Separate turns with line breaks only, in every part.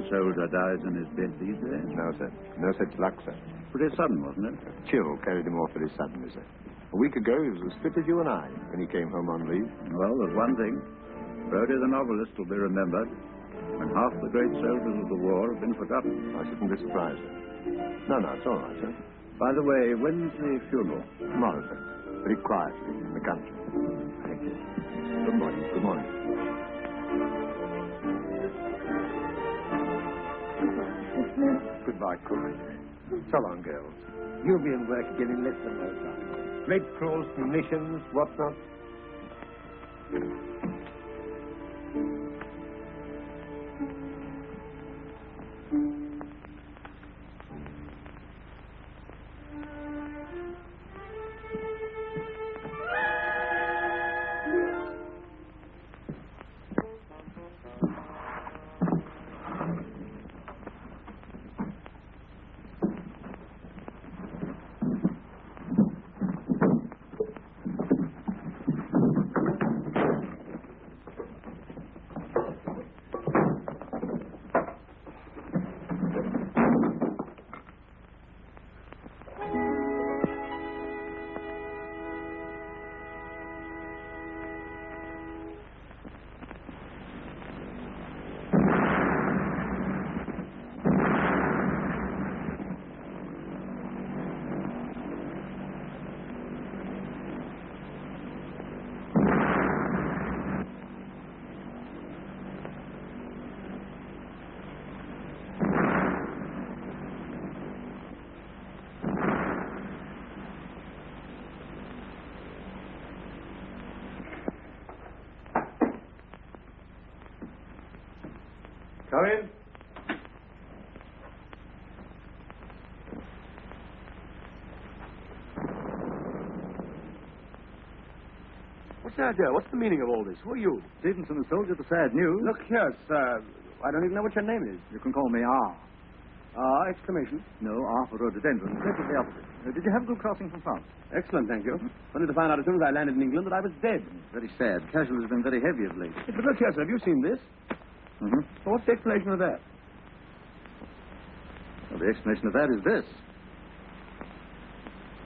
soldier dies in his bed these days?
No, sir. No such luck, sir.
Pretty sudden, wasn't it?
Chill carried him off very suddenly, sir. A week ago, he was as fit as you and I when he came home on leave.
Well, there's one thing. Brodie the novelist will be remembered when half the great soldiers of the war have been forgotten.
I shouldn't be surprised, sir. No, it's all right, sir.
By the way, when's the funeral?
Tomorrow, sir. Very quietly in the country. Thank you. Good morning. Good morning. Goodbye, Cook. So long, girls. You'll be in work again in less than no time. Great crawls, munitions, whatnot. Come in. What's the idea? What's the meaning of all this? Who are you?
Stevenson, the soldier, the sad news.
Look here, sir. I don't even know what your name is.
You can call me R.
R, exclamation.
No, R for rhododendron. Exactly the opposite. Did you have a good crossing from France?
Excellent, thank you. Only to find out as soon as I landed in England that I was dead.
Very sad. Casualties have been very heavy of late.
But look here, sir. Have you seen this?
Mm-hmm.
Well, what's the explanation of that?
Well, the explanation of that is this.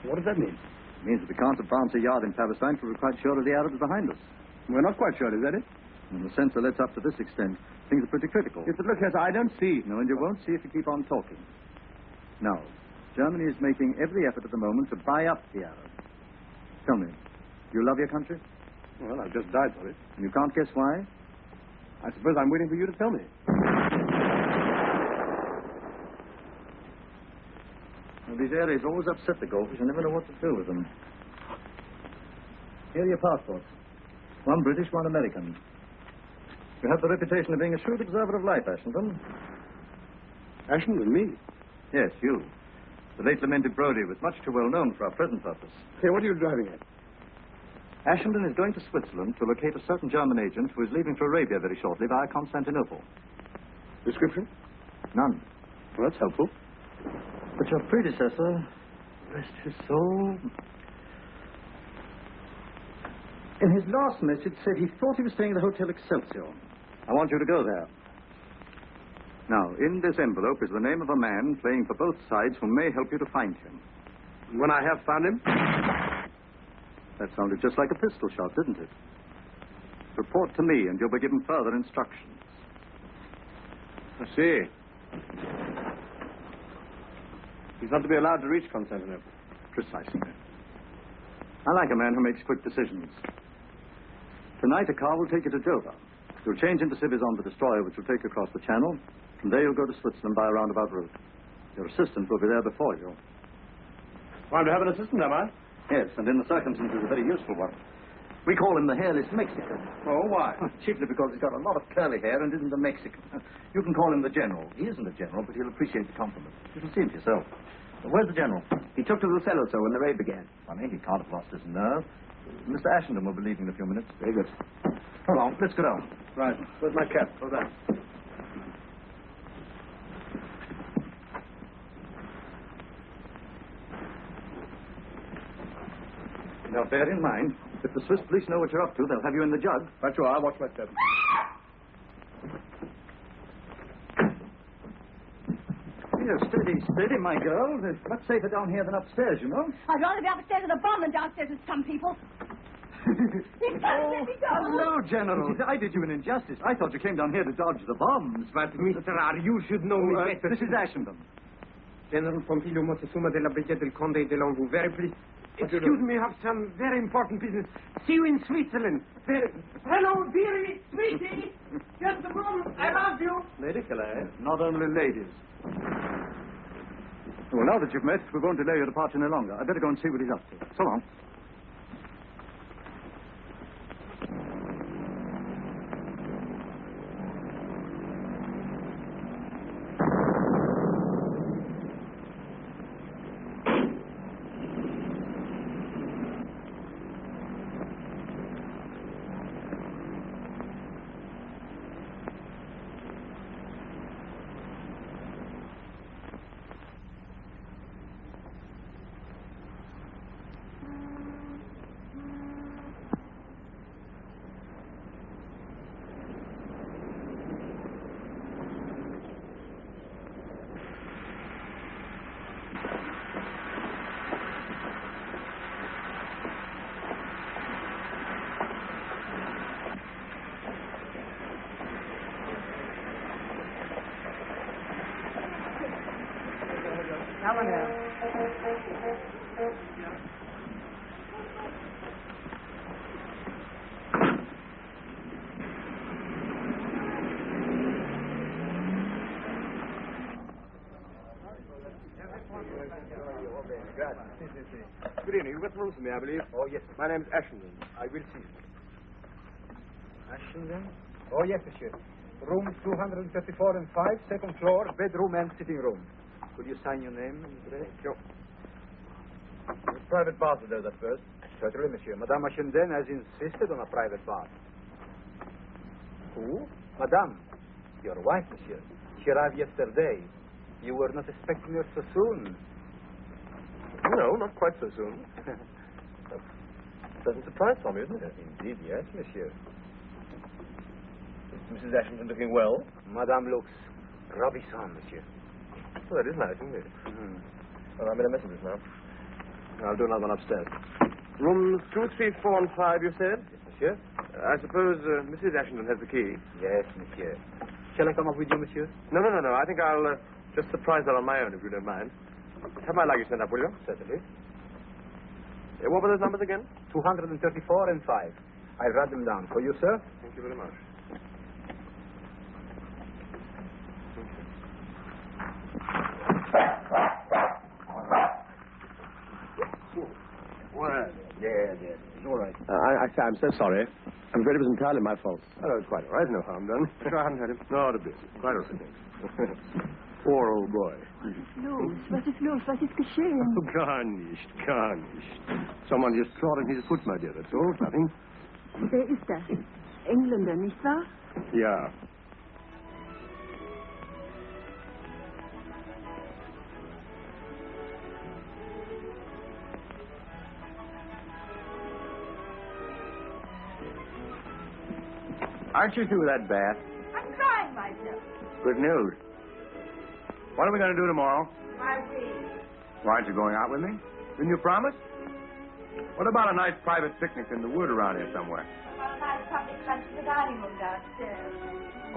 What does that mean?
It means that we can't advance a yard in Palestine till we're quite sure of the Arabs behind us.
We're not quite sure, is that it?
In the sense that it's up to this extent, things are pretty critical.
Yes, but look here, sir, I don't see.
No, and you won't see if you keep on talking. Now, Germany is making every effort at the moment to buy up the Arabs. Tell me, do you love your country?
Well, I've just died for it.
And you can't guess why?
I suppose I'm waiting for you to tell me.
Well, these areas always upset the golfers. You never know what to do with them. Here are your passports. One British, one American. You have the reputation of being a shrewd observer of life, Ashington.
Ashington, me?
Yes, you. The late lamented Brodie was much too well known for our present purpose.
Hey, what are you driving at?
Ashington is going to Switzerland to locate a certain German agent who is leaving for Arabia very shortly via Constantinople.
Description?
None.
Well, that's helpful.
But your predecessor, rest his soul, in his last message said he thought he was staying at the Hotel Excelsior. I want you to go there. Now, in this envelope is the name of a man playing for both sides who may help you to find him.
When I have found him?
That sounded just like a pistol shot, didn't it? Report to me, and you'll be given further instructions.
I see. He's not to be allowed to reach Constantinople.
Precisely. I like a man who makes quick decisions. Tonight, a car will take you to Dover. You'll change into civvies on the destroyer, which will take you across the channel. From there, you'll go to Switzerland by a roundabout route. Your assistant will be there before you.
I'm to have an assistant, am I?
Yes, and in the circumstances, a very useful one. We call him the hairless Mexican.
Oh, why?
Chiefly because he's got a lot of curly hair and isn't a Mexican. You can call him the General. He isn't a general, but he'll appreciate the compliment. You can see him for yourself. Where's the General?
He took to the cellar, sir, when the raid began.
Funny, he can't have lost his nerve. Mr. Ashington will be leaving in a few minutes.
Very good.
Come along, let's go down.
Right. Where's my cap? Go down.
Now, bear in mind, if the Swiss police know what you're up to, they'll have you in the jug.
Right you are. Watch my step.
Here, steady, steady, my girl. It's much safer down here than upstairs, you know.
I'd rather be upstairs with a bomb than downstairs with some people. You can't let me go.
Hello, General. I did you an injustice. I thought you came down here to dodge the bombs, but...
Mr. R., you should know me better.
Mrs. Ashenden.
General Pompilio Montezuma de la Brigade del Conde de Longu. Very pleased. Excuse me, I have some very important business. See you in Switzerland. Hello, dearie, sweetie. Just a moment. I love you.
Lady Calais, not only ladies. Well, now that you've met, we won't delay your departure any longer. I'd better go and see what he's up to. So long.
Good evening. You've got rooms for me, I believe. Oh, yes. My name's Ashenden. I will see you. Ashenden? Oh, yes, monsieur. Rooms 234 and 5, second floor, bedroom and sitting room. Could you sign your name, Andre? Sure. Which private bath will do that first? Certainly, monsieur. Madame Ashenden has insisted on a private bath. Who? Madame. Your wife, monsieur. She arrived yesterday. You were not expecting her so soon. No, not quite so soon. Pleasant surprise for me, isn't it? Indeed, yes, monsieur. Is Mrs. Ashenden looking well? Madame looks ravissante, monsieur. Oh, that is nice, isn't it? Mm-hmm. Well, I'm in a mess of this now. I'll do another one upstairs. Rooms 2, 3, 4, and 5, you said? Yes, monsieur. I suppose Mrs. Ashenden has the key. Yes, monsieur. Shall I come up with you, monsieur? No. I think I'll just surprise her on my own, if you don't mind. Have my luggage sent up, will you? Certainly. What were those numbers again? 234 and 5. I'll write them down for you, sir. Thank you very much. Well, yes. It's all right. I'm so sorry. I'm afraid it was entirely my fault. Oh, it's quite all right. No harm done. Sure, I haven't had him. Not a bit. Quite all right, thanks. Poor old boy.
Was ist los? Was ist geschehen?
Oh, gar nicht. Someone just trod on his foot, my dear. That's all. Nothing.
Wer ist das? Engländer, nicht wahr?
Ja. Aren't you through with that bath?
I'm drying myself.
Good news. What are we going to do tomorrow?
My wig.
Why aren't you going out with me? Didn't you promise? What about a nice private picnic in the wood around here somewhere?
About a nice public lunch in the dining room downstairs.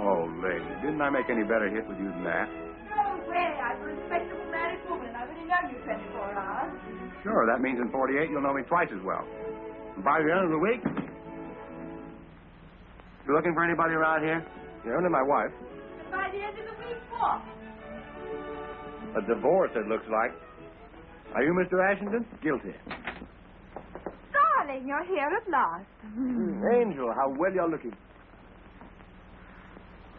Oh, lady, didn't I make any better hit with you than that?
No way. I'm a respectable married woman. I've only known you 24 hours.
Sure, that means in 48 you'll know me twice as well. And by the end of the week, you looking for anybody around here? Yeah, only my wife.
And by the end of the week, what?
A divorce, it looks like. Are you Mr. Ashenden? Guilty.
Darling, you're here at last.
Angel, how well you're looking.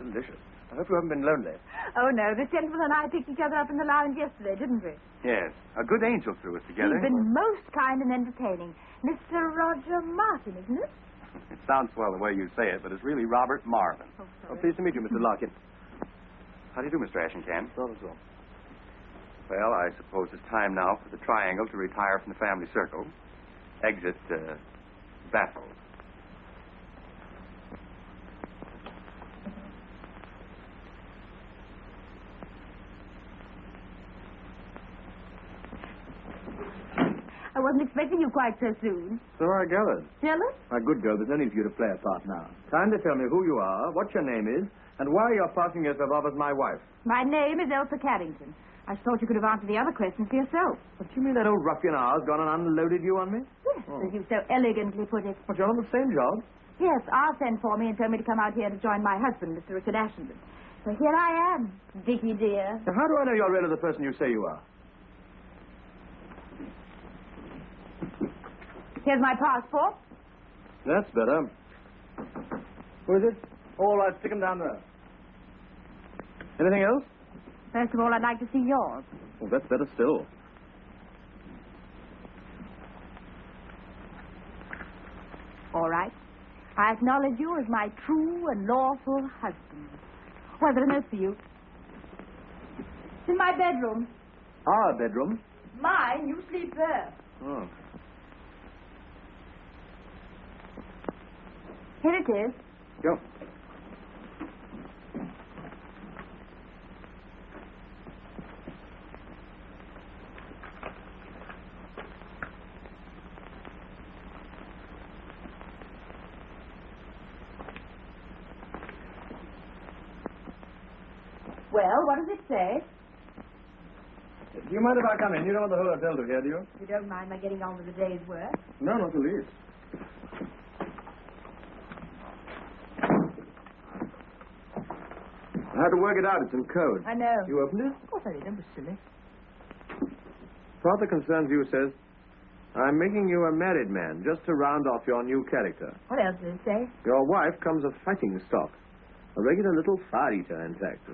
Delicious. I hope you haven't been lonely.
Oh, no. The gentleman and I picked each other up in the lounge yesterday, didn't we?
Yes. A good angel threw us together.
He's been most kind and entertaining. Mr. Roger Martin, isn't it?
It sounds swell the way you say it, but it's really Robert Marvin.
Oh, sorry.
Well, pleased to meet you, Mr. Larkin.
How do you do, Mr. Ashencan?
Not at all.
Well, I suppose it's time now for the triangle to retire from the family circle. Exit, baffled.
I wasn't expecting you quite so soon.
So I gathered.
Jealous?
My good girl, there's no need for you to play a part now. Time to tell me who you are, what your name is, and why you're passing yourself off as my wife.
My name is Elsa Carrington. I thought you could have answered the other questions for yourself.
What, you mean that old ruffian ours gone and unloaded you on me?
Yes, as you so elegantly put it.
But you're on the same job.
Yes, R sent for me and told me to come out here to join my husband, Mr. Richard Ashenden. So here I am, Dickie dear.
Now, how do I know you're really the person you say you are?
Here's my passport.
That's better. Who is it? All right, stick him down there. Anything else?
First of all, I'd like to see yours.
Oh, that's better still.
All right. I acknowledge you as my true and lawful husband. Well, there's a note for you. It's in my bedroom.
Our bedroom?
Mine, you sleep there.
Oh.
Here it is.
Go.
Well, what does it say?
Do you mind if I come in? You don't want the whole hotel to hear, do you?
You don't mind my getting on with the day's work?
No, not the least. I had to work it out. It's in code.
I know.
You opened it?
Of course I did. Don't be silly.
Part that concerns you says, I'm making you a married man just to round off your new character.
What else does it say?
Your wife comes of fighting stock. A regular little fire-eater, in fact.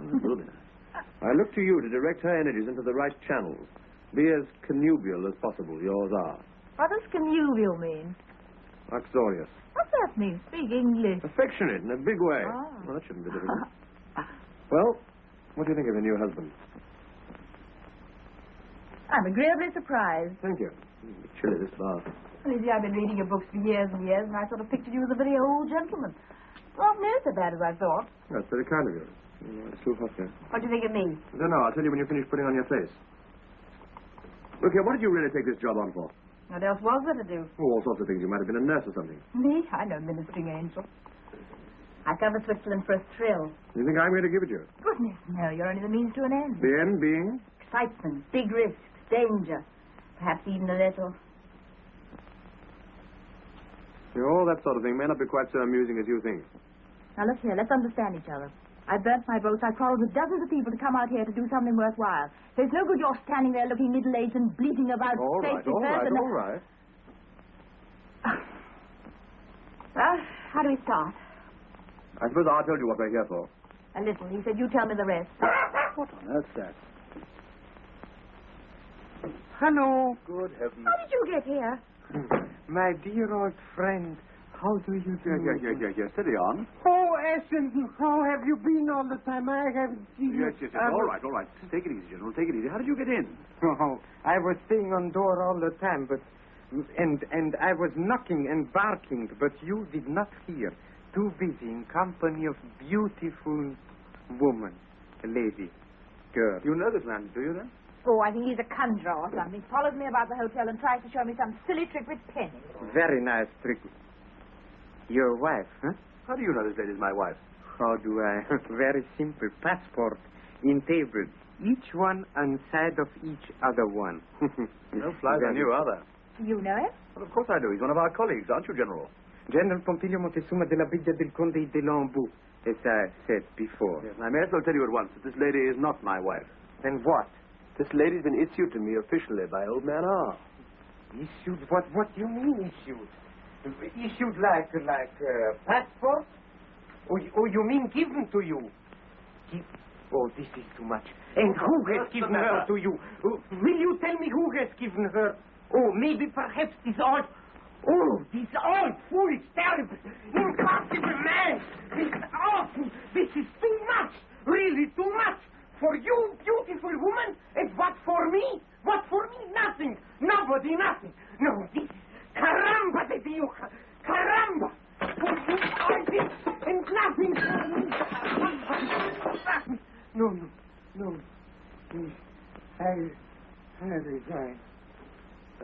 I look to you to direct her energies into the right channels. Be as connubial as possible. Yours are.
What does connubial mean?
Uxorious.
What's that mean? Speak English.
Affectionate in a big way.
Ah.
Well, that shouldn't be difficult. Well, what do you think of your new husband?
I'm agreeably surprised.
Thank you. Chilly this bath.
Well, you see, I've been reading your books for years and years, and I sort of pictured you as a very old gentleman. Well, near so bad as I thought.
That's very kind of you. It's too hot here.
What do you think of me?
I don't know. I'll tell you when you finish putting on your face. Look here, what did you really take this job on for?
What else was there to do?
Oh, all sorts of things. You might have been a nurse or something.
Me? I'm no ministering angel. I come to Switzerland for a thrill.
You think I'm going to give it you?
Goodness, no. You're only the means to an end.
The end being?
Excitement, big risks, danger. Perhaps even a little.
All that sort of thing may not be quite so amusing as you think.
Now, look here. Let's understand each other. I burnt my boats. I quarreled with dozens of people to come out here to do something worthwhile. There's no good you're standing there looking middle-aged and bleating about
All right.
Well, how do we start?
I suppose I told you what we're here for.
A little. He said you tell me the rest.
What on earth's that?
Hello,
Good heavens.
How did you get here?
my dear old friend. How do you do?
Yeah. Steady on.
Oh, Ashenden, how have you been all the time? I haven't seen you.
Yes. All right. Take it easy, General. Take it easy. How did you get in?
Oh, I was staying on door all the time, but and I was knocking and barking, but you did not hear. Too busy in company of beautiful woman, lady, girl.
You know this man, do you then?
Oh, I think he's a conjurer or something. He follows me about the hotel and tries to show me some silly trick with pennies.
Very nice trick. Your wife, huh?
How do you know this lady's my wife?
How do I? Very simple. Passport in table. Each one on side of each other one.
No flies on you, are there?
You know him?
Well, of course I do. He's one of our colleagues, aren't you, General?
General Pompilio Montezuma de la Villa del Conde de Lambou, as I said before.
Yes, I may as well tell you at once that this lady is not my wife.
Then what?
This lady's been issued to me officially by old man R.
Issued? What do you mean issued? Issued like passport? Or you mean given to you? Oh, this is too much. And who has given her to you? Will you tell me who has given her? Oh, maybe perhaps this old foolish, terrible, impossible man. This is awful. This is too much. Really too much. For you, beautiful woman, and what for me? What for me? Nothing. Nobody, nothing. No, this is caramba de Dios. Caramba. For you, all this, and nothing for me. No. Please. I resign.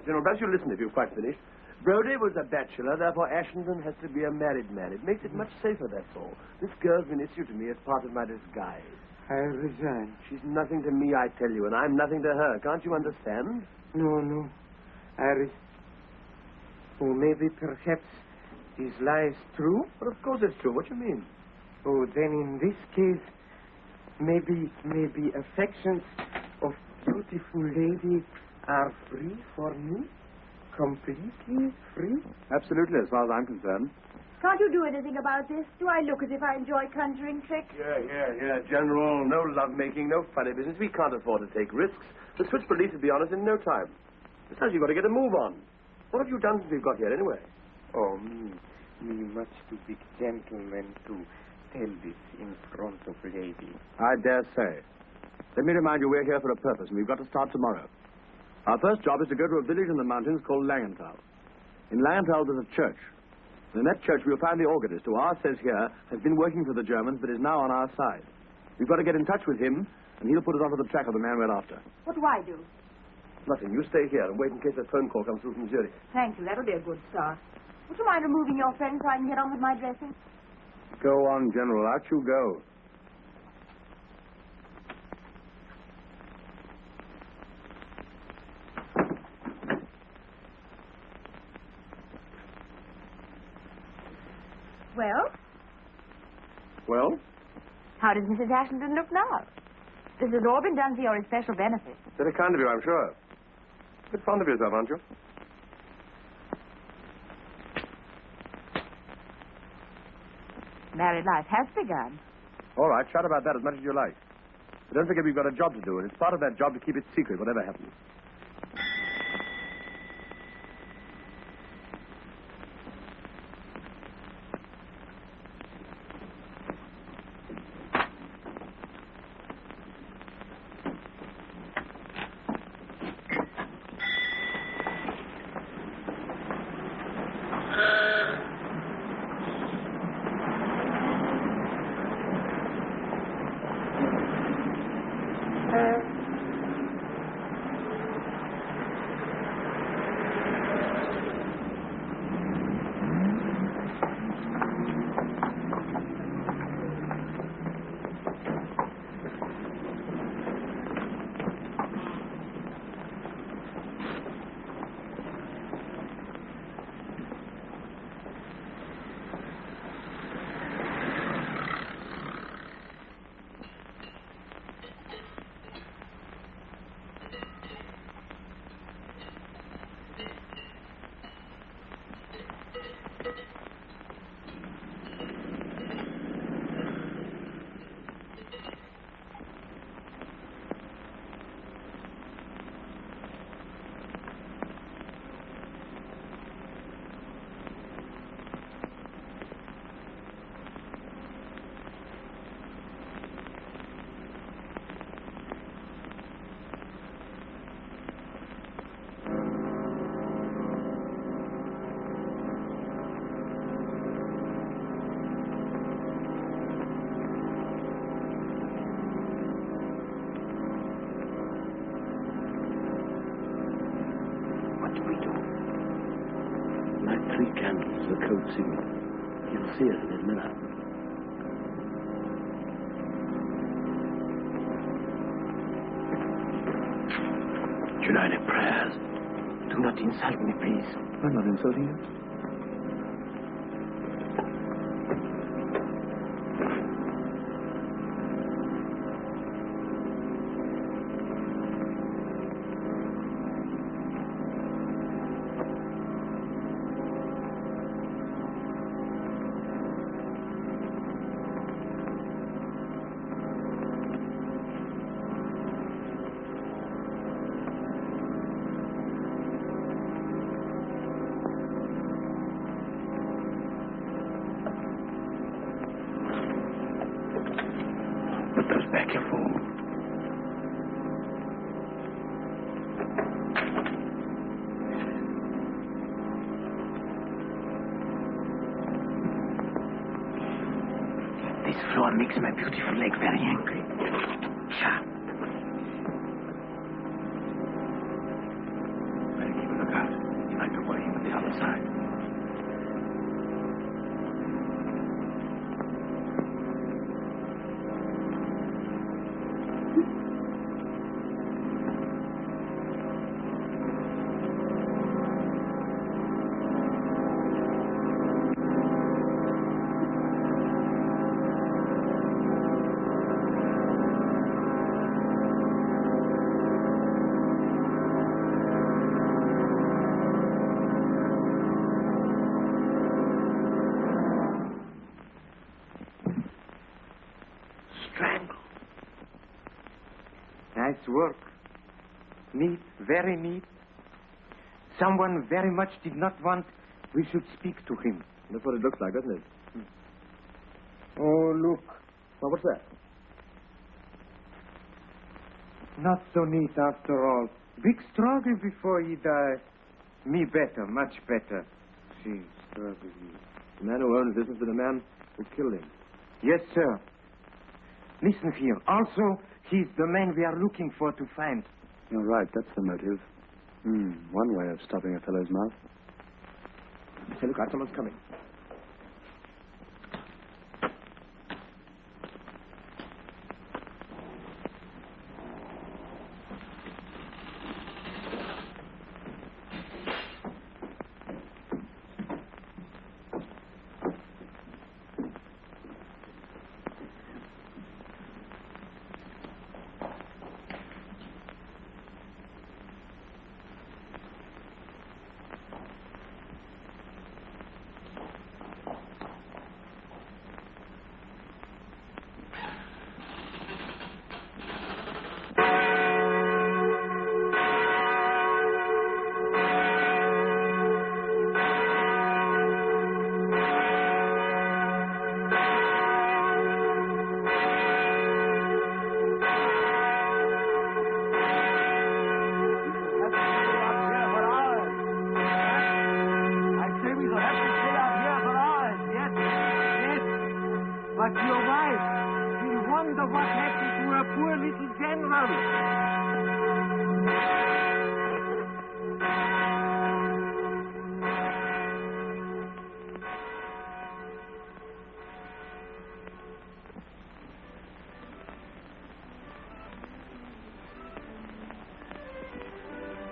General, perhaps you'll listen if you've quite finished. Brodie was a bachelor, therefore Ashenden has to be a married man. It makes it much safer, that's all. This girl's been issued to me as part of my disguise.
I resign.
She's nothing to me, I tell you, and I'm nothing to her. Can't you understand?
No. Oh, maybe perhaps this lie is true?
But of course it's true. What do you mean?
Oh, then in this case, maybe affections of beautiful lady are free for me? Completely free?
Absolutely, as far as I'm concerned.
Can't you do anything about this? Do I look as if I enjoy conjuring tricks?
Yeah, General. No love-making, no funny business. We can't afford to take risks. The Swiss police will be on us in no time. Besides, you've got to get a move on. What have you done since we've got here, anyway?
Oh, me much too big gentleman to tell this in front of lady.
I dare say. Let me remind you, we're here for a purpose, and we've got to start tomorrow. Our first job is to go to a village in the mountains called Langenthal. In Langenthal, there's a church. And in that church, we'll find the organist, who ours says here has been working for the Germans, but is now on our side. We've got to get in touch with him, and he'll put us onto the track of the man we're after.
What do I do?
Nothing. You stay here and wait in case a phone call comes through from Zurich.
Thank you. That'll be a good start. Would you mind removing your friend so I can get on with my dressing?
Go on, General. Out you go.
Well?
Well?
How does Mrs. Ashenden look now? This has all been done for your especial benefit.
Very kind of you, I'm sure. A bit fond of yourself, aren't you?
Married life has begun.
All right, shout about that as much as you like. But don't forget we've got a job to do, and it's part of that job to keep it secret, whatever happens.
Candles, the code signal. You'll see it in a minute. United prayers. Do not insult me, please.
I'm not insulting you.
Back, you fool. This floor makes my beautiful leg very angry. Sharp. Better keep a lookout.
Nice work. Neat, very neat. Someone very much did not want we should speak to him.
That's what it looks like, doesn't it?
Oh, look.
Well, what's that?
Not so neat after all. Big struggle before he die. Me better, much better. See, struggle.
The man who owns business with the man who killed him.
Yes, sir. Listen here. Also, he's the man we are looking for to find.
You're right, that's the motive. One way of stopping a fellow's mouth. Say, look out, someone's coming.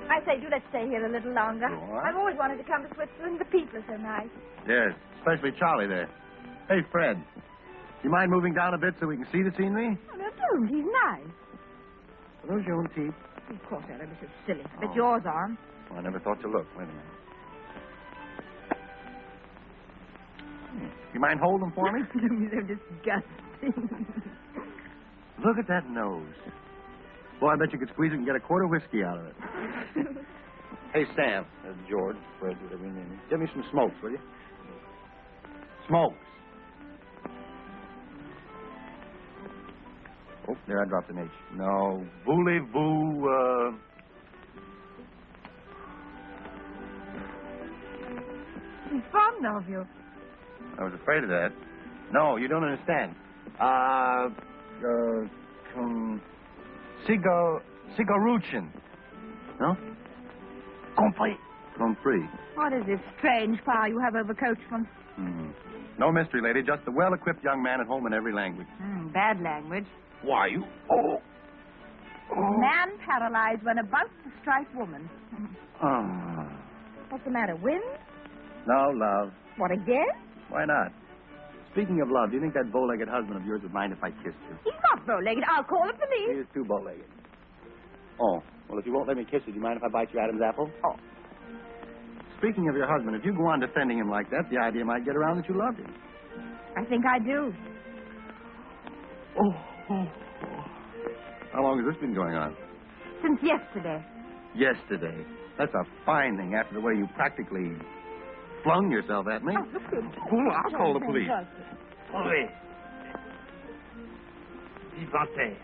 I say, do let's stay here a little longer. I've always wanted to come to Switzerland. The people are so nice.
Yes, especially Charlie there. Hey, Fred, you mind moving down a bit so we can see the scenery?
Oh, no, don't. He's nice.
Are those your own teeth?
Of course, Ella, this is silly. I bet yours aren't.
Oh, I never thought to look. Wait a minute. You mind holding them for me?
They're disgusting.
Look at that nose. Boy, I bet you could squeeze it and get a quart of whiskey out of it. Hey, Sam. George. Fred, whatever your name is. Give me some smokes, will you? Smokes. Oh, there, I dropped an H. No. Voulez-vous,
He's fond of you.
I was afraid of that. No, you don't understand. Cigaruchin. No? Compris. Compris.
What is this strange power you have over coachmen?
No mystery, lady. Just a well-equipped young man at home in every language.
Bad language.
Why, you... Oh.
Man paralyzed when about to strike woman.
Oh.
What's the matter, wind?
No, love.
What, again?
Why not? Speaking of love, do you think that bow-legged husband of yours would mind if I kissed you?
He's not bow-legged. I'll call the
He
police.
is too bow-legged. Oh, well, if you won't let me kiss you, do you mind if I bite your Adam's apple?
Oh.
Speaking of your husband, if you go on defending him like that, the idea might get around that you loved him.
I think I do.
How long has this been going on?
Since yesterday.
Yesterday. That's a fine thing after the way you practically flung yourself at me.
Oh, look at
I'll call the police.
Oui. Vivante.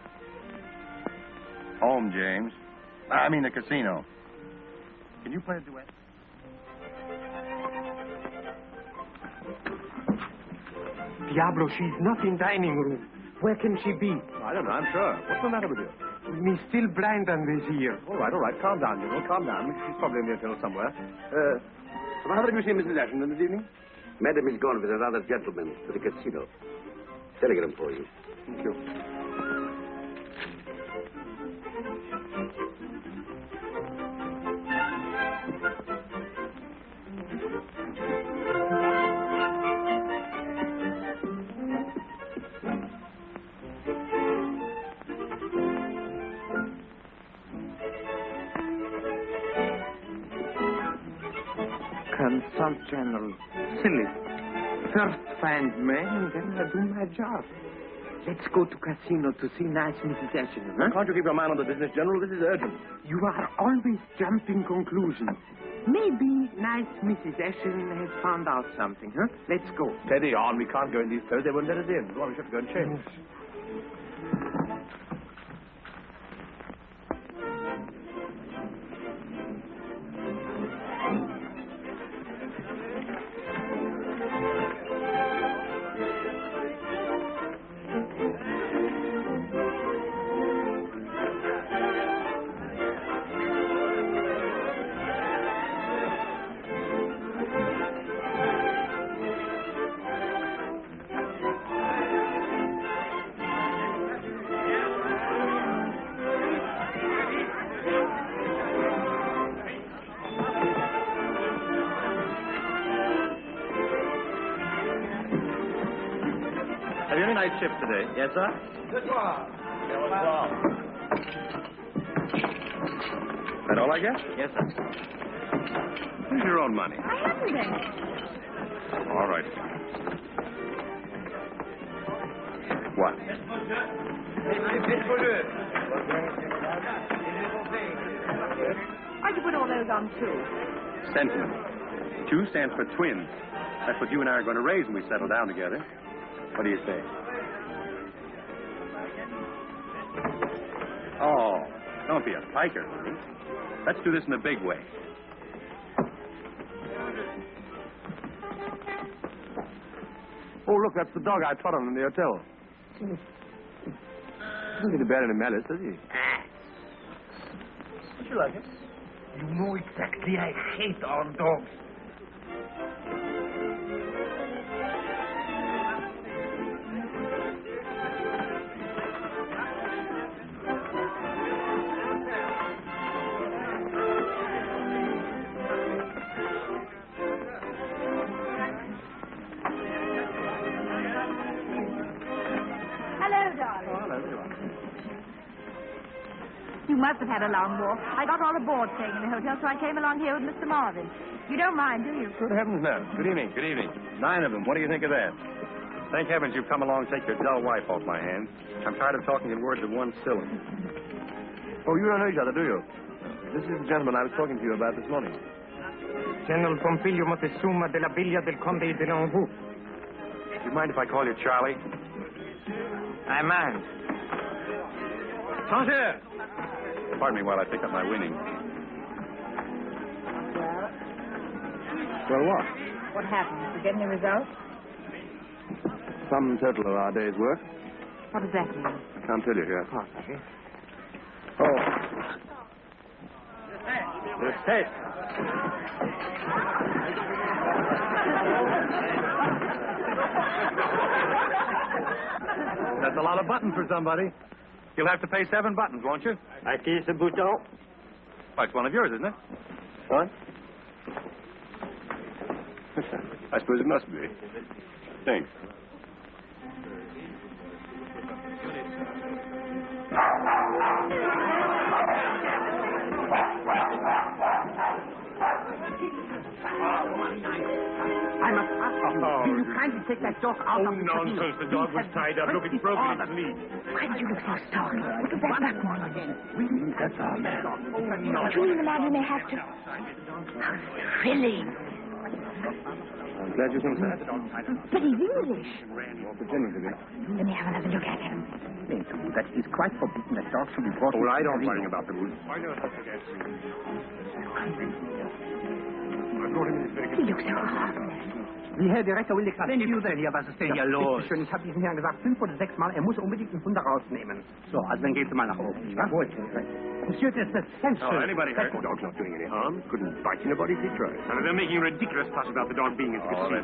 Home, James. I mean the casino. Can you play a duet?
Diablo, she's not in dining room. Where can she be?
I don't know, I'm sure. What's the matter with you?
Me still blind on this ear.
All right. Calm down, General. Calm down. She's probably in the hotel somewhere. How did you see Mrs. Ashton this evening?
Madam is gone with another gentleman to the casino. Telegram for you.
Thank you.
Consult General. Silly. First find man, and then I do my job. Let's go to casino to see nice Mrs. Ashton, huh?
Can't you keep your mind on the business, General? This is urgent.
You are always jumping conclusions. Maybe nice Mrs. Ashton has found out something, huh? Let's go.
Steady on. We can't go in these clothes. They won't let us in. Well, we should go and change.
Have you any night shift today? Yes, sir?
That all I get?
Yes, sir.
Here's your own money.
I haven't any.
All right. What?
Why'd you put all those on too?
Sentiment. 2 stands for twins. That's what you and I are going to raise when we settle down together. What do you say? Oh, don't be a piker, honey. Let's do this in a big way. Oh, look, that's the dog I trot on in the hotel. Doesn't seem to bear any malice, does he? Don't you like him?
You know exactly I hate all dogs.
You must have had a long walk. I got all aboard staying in the hotel, so I came along here with Mr. Marvin. You don't mind, do you?
Good heavens, no. Good evening. Good evening. 9 of them. What do you think of that? Thank heavens you've come along to take your dull wife off my hands. I'm tired of talking in words of one syllable. Oh, you don't know each other, do you? This is the gentleman I was talking to you about this morning.
General Pompilio Montezuma de la Villa del Conde de Longu.
Do you mind if I call you Charlie?
I mind.
Monsieur! Pardon me while I pick up my winnings. Well, what?
What happened? Did you get any results?
Some total of our day's work.
What does that mean?
I can't tell you here. Oh. The state. That's a lot of buttons for somebody. You'll have to pay 7 buttons, won't you?
I see the bouton.
Oh, it's one of yours, isn't it?
What?
I suppose it must be. Thanks.
I must ask you, will you kindly take that dog out of the
nonsense. The dog was tied up. Look, it's broken its lead.
Why did you look so startled? Look at that button on again.
That's our man.
Don't you even imagine they have to... How thrilling.
I'm glad you think so.
But he's English.
Pretending to be.
Let me have another look at him.
That is quite forbidden that dogs should be brought...
Oh, I don't worry about the rules.
He looks so harmless.
Die Herr Direktor will explain to you then, ja, was ist denn hier los? Schön, ich habe diesen Herrn gesagt 5 oder 6 Mal, er muss unbedingt einen Hund rausnehmen. So, also dann gehen Sie mal nach oben, nicht wahr? Monsieur, that's essential.
Oh, anybody hurt? The dog's not doing any harm. Couldn't bite anybody if he tried. They're making a ridiculous fuss about the dog being in the casino.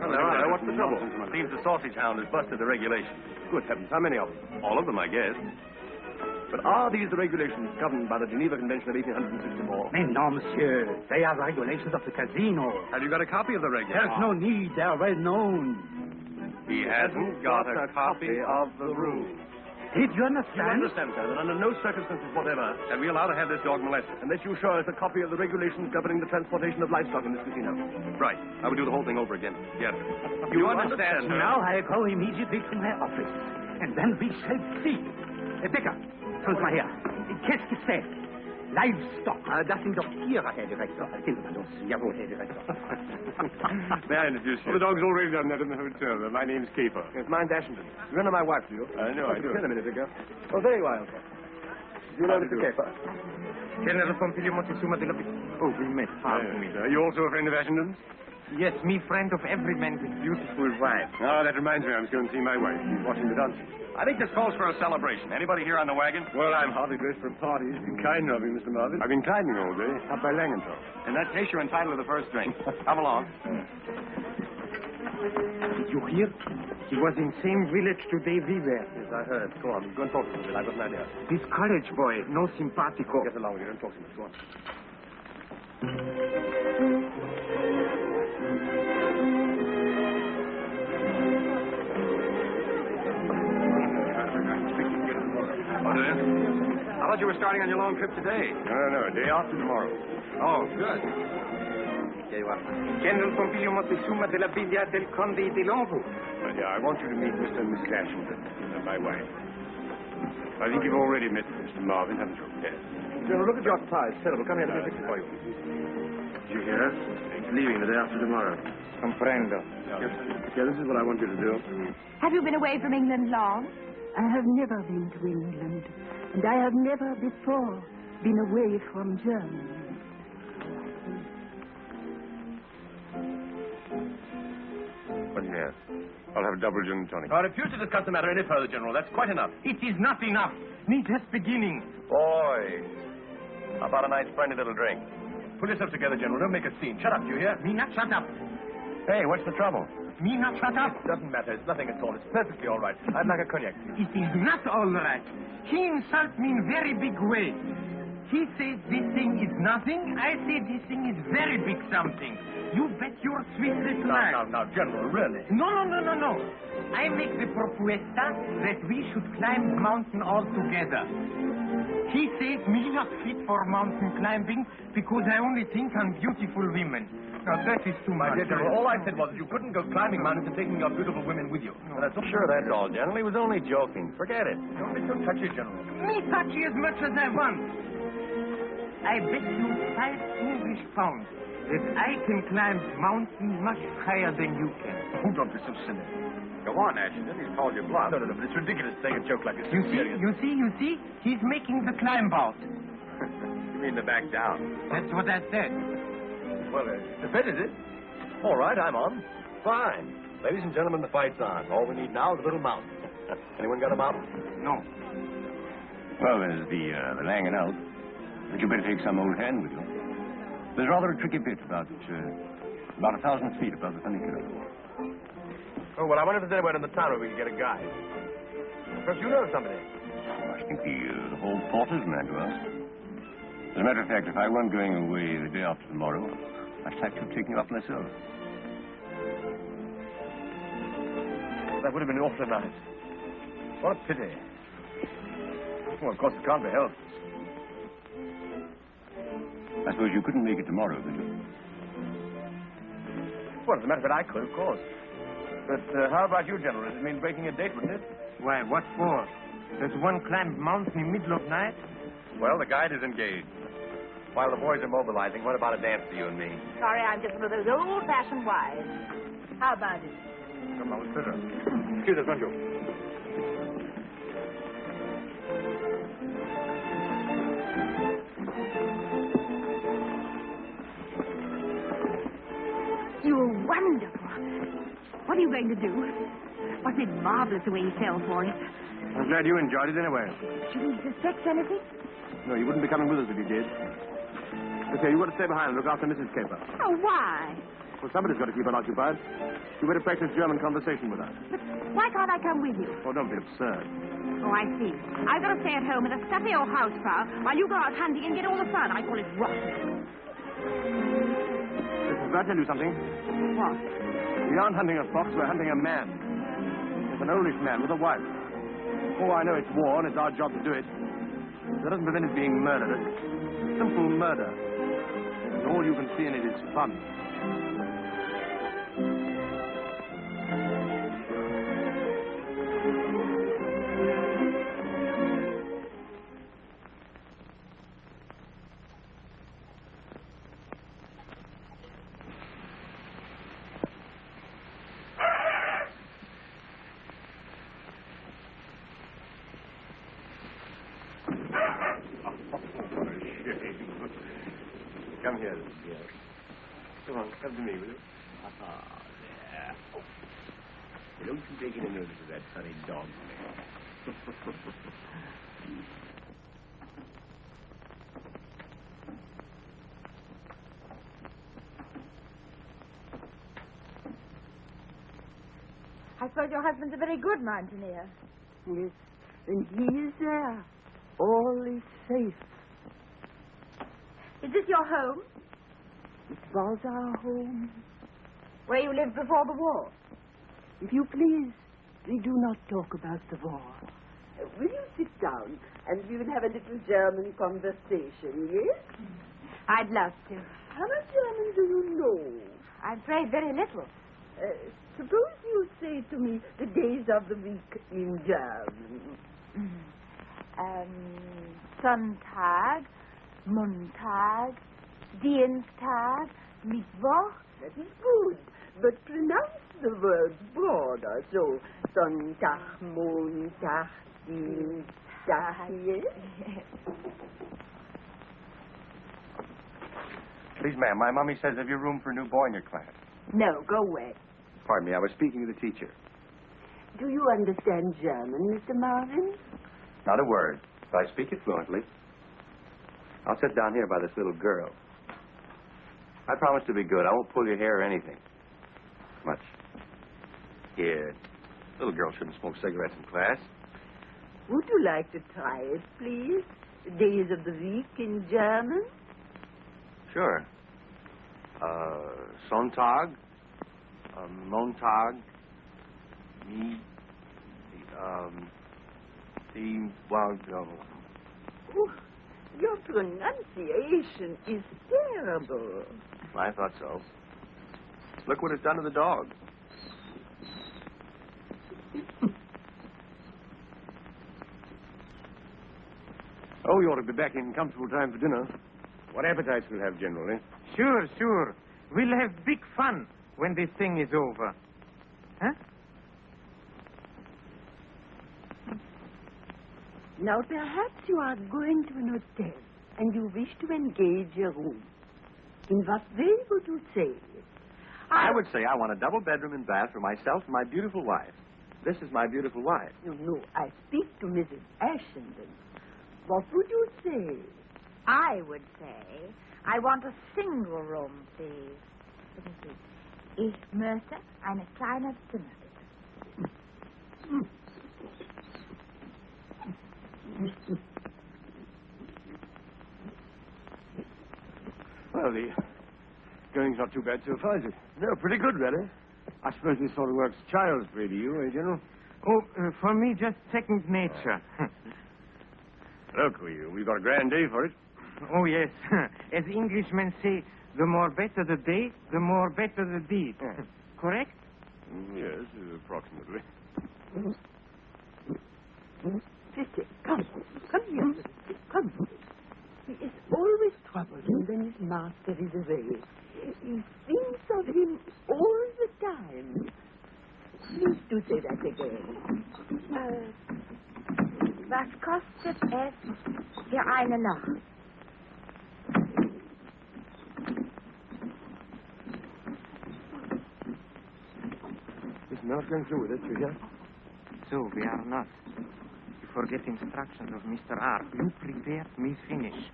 What's the trouble? Seems the sausage hound has busted the regulations. Good heavens, how many of them? All of them, I guess. But are these the regulations governed by the Geneva Convention of 1864?
Mais non, monsieur. They are regulations of the casino.
Have you got a copy of the regulations?
There's no need. They are well known.
He hasn't got a copy of the rules.
Did you
You
understand?
understand, sir, that under no circumstances whatever can we allow to have this dog molested unless you show us a copy of the regulations governing the transportation of livestock in this casino. Right. I would do the whole thing over again. Yes. You understand, sir?
Now I go immediately to my office. And then we shall see. Becker, komm mal her. Qu'est-ce qui se fait? Livestock. Das sind doch Tiere, Herr Direktor. Gehen Sie mal los. Jawohl, Herr Direktor.
May I introduce you?
Well, the dog's already done that in the hotel. My name's Caper.
Yes, mine's Ashington. You remember my wife, do you?
I know, I do.
A minute ago. Oh, there you are, Elsa. Do you know Mr. Caper?
General Pompilio Montezuma de la... Oh, we met.
Are you also a friend of Ashington's?
Yes, me friend of every man with beautiful wife.
Oh, that reminds me, I was going to see my wife. She's watching the dancing.
I think this calls for a celebration. Anybody here on the wagon?
Well, I'm hardly dressed for a party. It's been kind of you, Mr. Marvin. I've been climbing all day, up by Langenthal.
In that case, you're entitled to the first drink. Come along.
Did you hear? He was in same village today we were.
Yes, I heard. Go on. Go and talk to him. I've got an idea.
This college boy, no simpatico.
Get along with you. Don't talk to him. Go on.
I thought you were starting on your long trip today.
No, day after tomorrow.
Oh, good.
Here you are. General Pompilio Montezuma de la Villa del Conde de Longo.
Well, yeah, I want you to meet Mr. and Mrs. Ashington and my wife. I think you've already met Mr. Marvin, haven't you?
Yes. General, look at your tie. It's terrible. Come here. Let me fix it for you.
Did you hear? He's leaving the day after tomorrow.
Comprendo.
Yeah, this is what I want you to do.
Have you been away from England long?
I have never been to England, and I have never before been away from Germany.
But yes, I'll have a double gin and tonic.
I refuse to discuss the matter any further, General. That's quite enough.
It is not enough. Me just beginning.
Boys, how about a nice friendly little drink? Pull yourself together, General. Don't make a scene. Shut up, do you hear?
Me not shut up.
Hey, what's the trouble?
Me not shut up.
It doesn't matter. It's nothing at all. It's perfectly all right. I'd like a cognac, please.
It is not all right. He insult me in very big way. He says this thing is nothing. I say this thing is very big something. You bet your sweet little life.
Now, General, really?
No. I make the propuesta that we should climb the mountain all together. He says me not fit for mountain climbing because I only think on beautiful women. Now, that is too much.
My dear General, all I said was that you couldn't go climbing mountains and taking your beautiful women with you. No. That's sure, that's all, General. He was only joking. Forget it. Don't be too touchy, General.
Me touchy as much as I want. I bet you 5 English pounds that I can climb mountain much higher than you can.
Oh, don't be so silly. Go on, Ashington. He's called you bluff. No, but it's ridiculous to take a joke like this.
You see? He's making the climb out.
You mean to back down?
That's what I said.
Well, it's a bet, is it? All right, I'm on. Fine. Ladies and gentlemen, the fight's on. All we need now is a little mountain. Anyone got a mountain?
No.
Well, there's the Langenthal. But you better take some old hand with you. There's rather a tricky bit about 1,000 feet above the funicular.
Oh, well, I wonder if there's anywhere in the town where we can get a guide. Perhaps you know somebody.
Oh, I think the hall porter's man to ask. As a matter of fact, if I weren't going away the day after tomorrow, I'd like to take you up myself.
That would have been awfully nice. What a pity. Well, of course, it can't be helped.
I suppose you couldn't make it tomorrow, could you?
Well, as a matter of fact, I could, of course. But how about you, General? Does it mean breaking a date, wouldn't it?
Why, what for? Does one climb mountain in the middle of night?
Well, the guide is engaged. While the boys are mobilizing, what about a dance for you and me?
Sorry, I'm just one of those old-fashioned wives. How about it?
Come on, sit down. Excuse us, won't you?
You're wonderful. What are you going to do? Wasn't it marvelous the way he fell for it?
I'm glad you enjoyed it anyway.
Shouldn't he suspect anything?
No, you wouldn't be coming with us if you did. Okay, you've got to stay behind and look after Mrs. Caper.
Oh, why?
Well, somebody's got to keep her occupied. You better practice German conversation with her.
But why can't I come with you?
Oh, don't be absurd.
Oh, I see. I've got to stay at home with a stuffy old housefrau while you go out hunting and get all the fun. I call it rot.
Listen, can I tell you something?
What?
We aren't hunting a fox, we're hunting a man. It's an oldish man with a wife. Oh, I know it's war and it's our job to do it. That doesn't prevent it being murder. It's simple murder. And all you can see in it is fun.
come here. Yes. Come on, come to me, will you? There. Don't you take any notice of that funny dog there.
I suppose your husband's a very good mountaineer.
Yes, and he is there. All is safe.
Is this your home?
It was our home.
Where you lived before the war?
If you please, we do not talk about the war.
Will you sit down and we will have a little German conversation, yes?
I'd love to.
How much German do you know?
I'm afraid very little.
Suppose you say to me the days of the week in German.
Sonntag, Montag, Dienstag, Mittwoch.
That is good. But pronounce the words broader. So, Sonntag, Montag, Dienstag, yes?
Please, ma'am, my mommy says have you room for a new boy in your class?
No, go away.
Pardon me, I was speaking to the teacher.
Do you understand German, Mr. Marvin?
Not a word, but I speak it fluently. I'll sit down here by this little girl. I promise to be good. I won't pull your hair or anything. Much. Here. Little girl shouldn't smoke cigarettes in class.
Would you like to try it, please? The days of the week in German?
Sure. Sonntag, Montag,
Oh, your pronunciation is terrible.
I thought so. Look what it's done to the dog. Oh, you ought to be back in comfortable time for dinner. What appetites we'll have generally?
Sure. We'll have big fun when this thing is over. Huh?
Now, perhaps you are going to an hotel and you wish to engage a room. In what way would you say it?
I would say I want a double bedroom and bath for myself and my beautiful wife. This is my beautiful wife.
No, I speak to Mrs. Ashenden. What would you say?
I would say I want a single room, please. Let me see. Ich möchte eine kleine Zimmer, bitte.
Well, the going's not too bad so far, is it? No, pretty good, really. I suppose this sort of work's child's play to you, eh, General?
Oh, for me, just second nature.
Look, we've got a grand day for it.
Oh, yes. As Englishmen say, the more better the day, the more better the deed. Correct?
Yes, approximately.
Sister, come here. Come. He is always troubled when his master is away. He thinks of him all the time. Please do say that again.
Was kostet es für eine Nacht?
Is not going through with it, you hear?
So, we are not. You forget instructions of Mr. R. You prepared, me finish.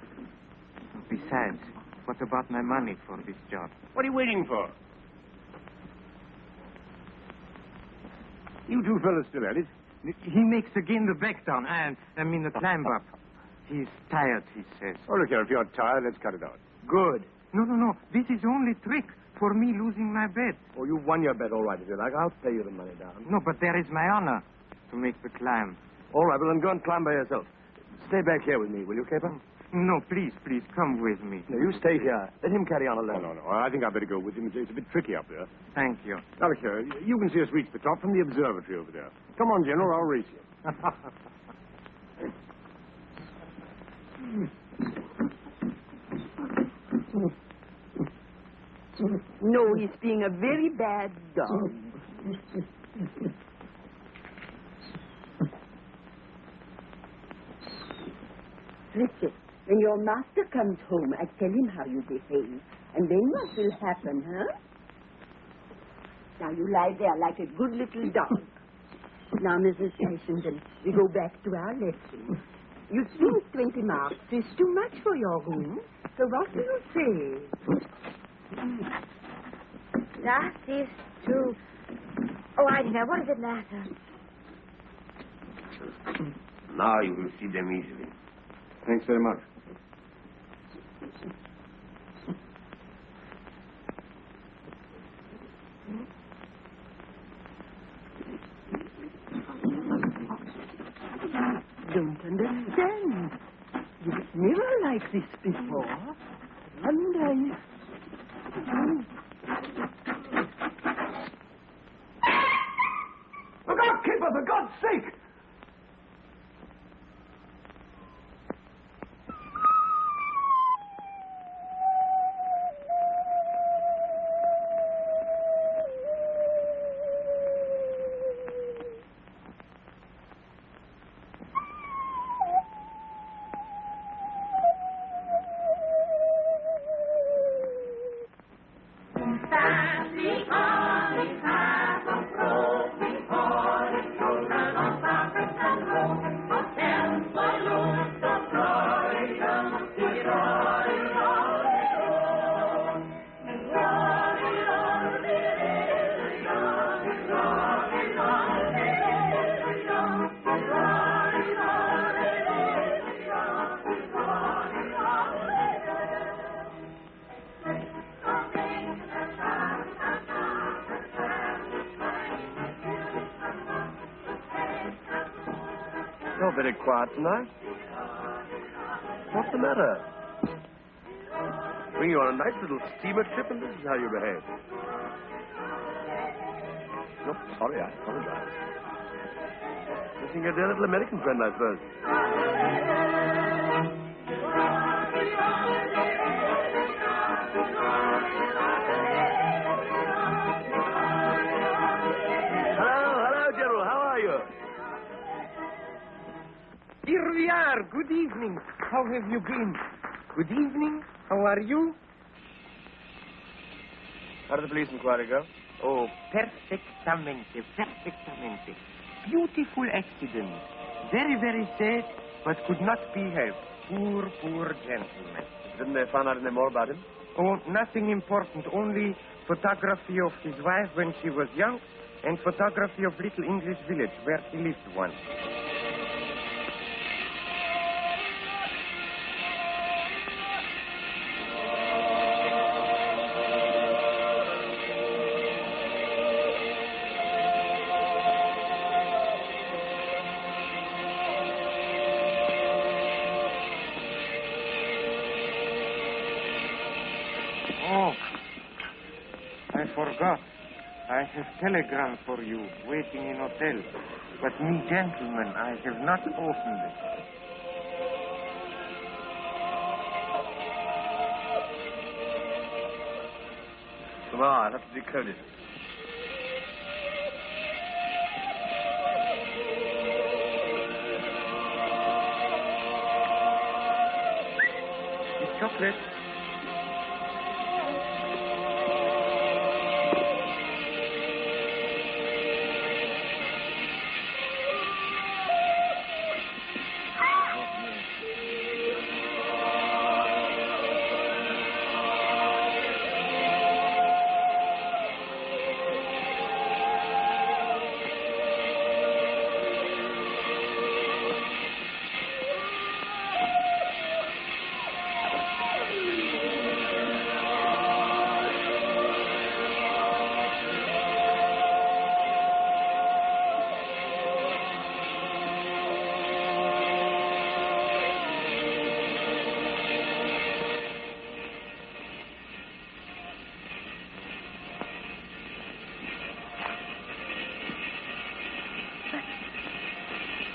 Besides, what about my money for this job?
What are you waiting for? You two fellas still at it?
He makes again the back down, and I mean the climb up. He's tired, he says.
Oh, look here, if you're tired, let's cut it out.
Good. No. This is only trick for me losing my bet.
Oh, you won your bet, all right, if you like. I'll pay you the money down.
No, but there is my honor to make the climb.
All right, well, then go and climb by yourself. Stay back here with me, will you, Caper?
No, please, come with me.
No, you stay here. Let him carry on alone. No. I think I'd better go with him. It's a bit tricky up there.
Thank you.
Now, look here. You can see us reach the top from the observatory over there. Come on, General, I'll race you.
No, he's being a very bad dog. Richard, When your master comes home, I tell him how you behave. And then what will happen, huh? Now you lie there like a good little dog. Now, Mrs. Ashenden, we go back to our lesson. You think 20 marks is too much for your room. So what do you say?
That is too... Oh, I don't know. What does it matter?
Now you will see them easily.
Thanks very much.
Don't understand. You've never liked this before. And I...
Look out, keeper, for God's sake!
You're very quiet tonight. What's the matter? Bring you on a nice little steamer trip, and this is how you behave. No, sorry, I apologize. Missing your dear little American friend, I suppose. Hello, General. How are you?
Here we are. Good evening. How have you been? Good evening. How are you?
How did the police inquiry go?
Oh, perfectamente, perfectamente. Beautiful accident. Very, very sad, but could not be helped. Poor, poor gentleman.
Didn't they find out any more about him?
Oh, nothing important. Only photography of his wife when she was young and photography of little English village where he lived once. Oh, I forgot. I have telegram for you waiting in hotel. But me, gentlemen, I have not opened it.
Tomorrow I'll have to decode it.
It's chocolate.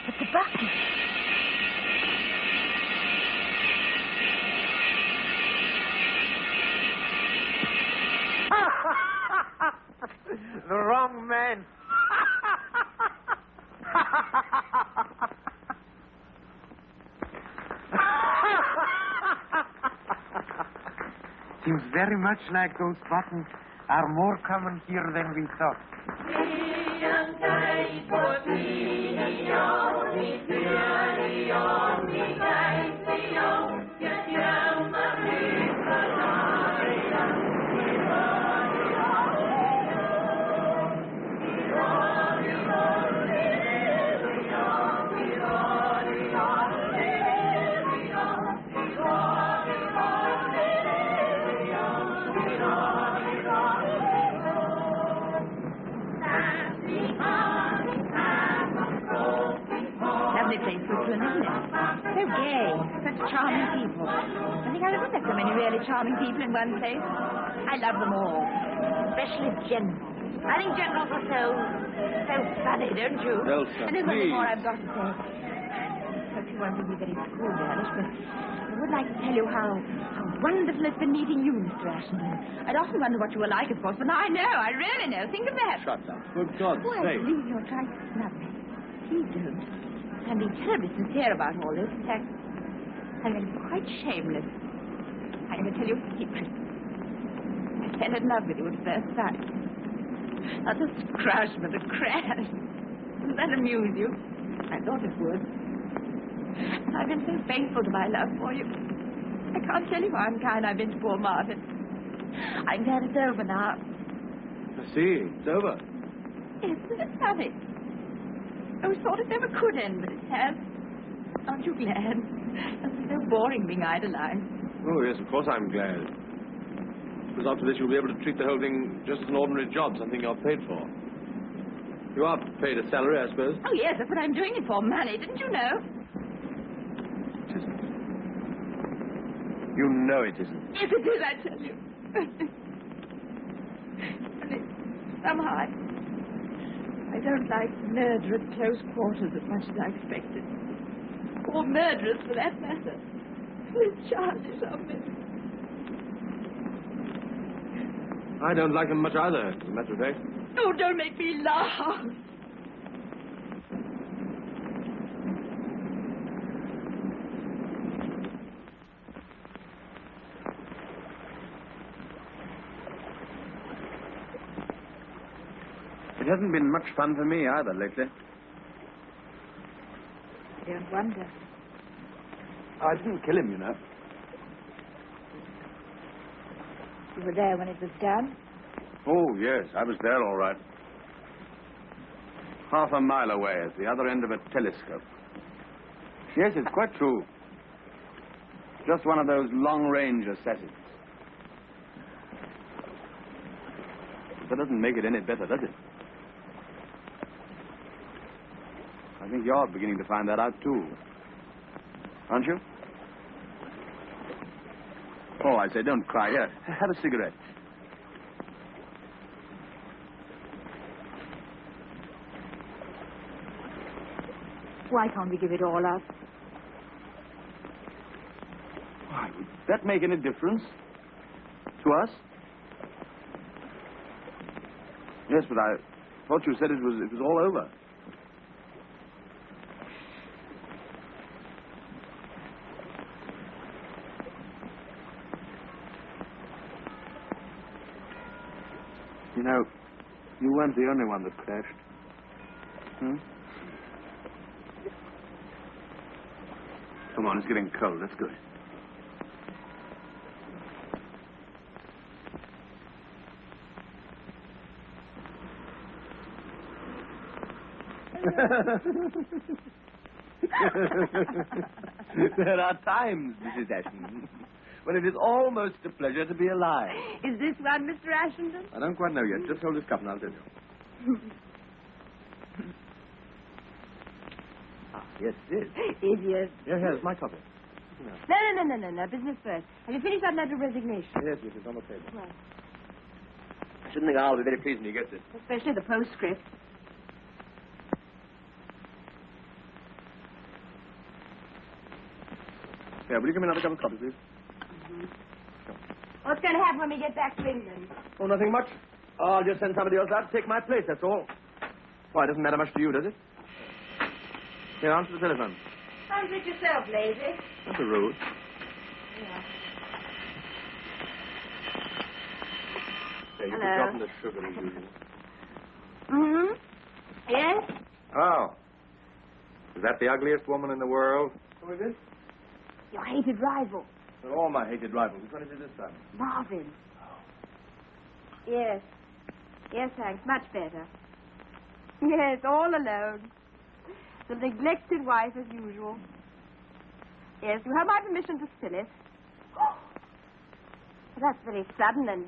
But the bucket.
The wrong man. seems very much like those buttons are more common here than we thought.
So gay, such charming people. I think I've never met so many really charming people in one place. I love them all, especially generals. I think generals are so funny, don't you?
Elsa,
and there's one
please.
more I've got to say. Hope you won't think me very schoolgirlish, but I would like to tell you how wonderful it's been meeting you, Mr. Ashton. I'd often wonder what you were like, of course, but now I know. I really know. Think of that.
Shut up. For God's
Oh, I
sake.
believe you're trying to snub me. Please don't. I'm being terribly sincere about all this. In fact, I'm going to be quite shameless. I'm going to tell you a secret. I fell in love with you at first sight. Not a crush, but a crash. Doesn't that amuse you? I thought it would. I've been so faithful to my love for you. I can't tell you how unkind I've been to poor Martin. I'm glad it's over now.
I see. It's over.
Isn't it funny? I always thought it never could end, but it has. Aren't you glad? It's so boring being idolized.
Oh, yes, of course I'm glad. Because after this you'll be able to treat the whole thing just as an ordinary job, something you're paid for. You are paid a salary, I suppose?
Oh, yes, that's what I'm doing it for, money. Didn't you know?
It isn't. You know it isn't.
Yes, it is, I tell you. Only somehow I don't like murder at close quarters as much as I expected. Or murderers, for that matter. It's childish of me.
I don't like them much either, as a matter of fact.
Oh, don't make me laugh.
It hasn't been much fun for me either lately.
I don't wonder.
I didn't kill him, you know.
You were there when it was done?
Oh, yes, I was there all right. Half a mile away at the other end of a telescope. Yes, it's quite true. Just one of those long-range assassins. That doesn't make it any better, does it? I think you're beginning to find that out, too. Aren't you? Oh, I say, don't cry. Here, have a cigarette.
Why can't we give it all up?
Why, would that make any difference? To us? Yes, but I thought you said it was all over. You know, you weren't the only one that crashed. Hmm? Come on, it's getting cold. Let's go. There are times, Mrs. Ashton, when it is almost a pleasure to be alive.
Is this one, Mr. Ashenden?
I don't quite know yet. Just hold this cup and I'll tell you. Yes, it is.
Idiot.
Here's my copy.
No. Business first. Have you finished that letter of resignation?
Yes, it's on the table.
Well,
I shouldn't think I'll be very pleased when he gets it.
especially the postscript.
Yeah, will you give me another cup of coffee, please?
What's going to happen when we get back to England?
Oh, nothing much. I'll just send somebody else out to take my place, that's all. Why, it doesn't matter much to you, does it? Here, answer the telephone.
Answer it yourself, lazy.
That's a rude.
Yeah. Hello.
Forgotten the sugar as usual.
Mm-hmm. Yes?
Oh. Is that the ugliest woman in the world?
Who is it?
Your hated rival,
They're all my hated rivals. Which one is it this time?
Marvin. Yes. Yes, thanks. Much better. Yes, all alone. The neglected wife as usual. Yes, you have my permission to spill it. That's very sudden and...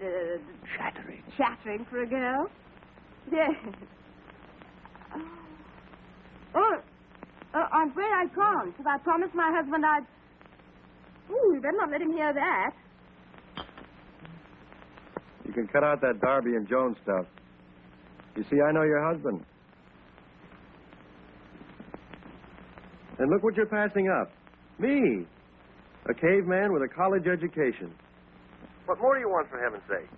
Shattering.
Shattering for a girl. Yes. I'm afraid I can't. If I promised my husband I'd... Ooh, you better not let him hear that.
You can cut out that Darby and Jones stuff. You see, I know your husband. And look what you're passing up. Me. A caveman with a college education.
What more do you want, for heaven's sake?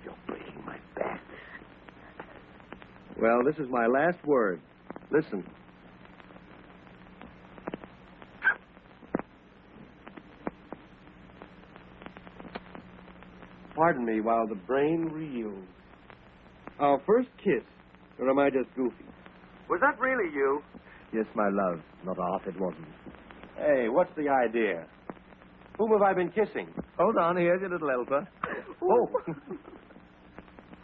You're breaking my back.
Well, this is my last word. Listen. Pardon me while the brain reels. Our first kiss, or am I just goofy?
Was that really you?
Yes, my love. Not off, it wasn't. Hey, what's the idea? Whom have I been kissing? Hold on, here's your little Elsa. Oh.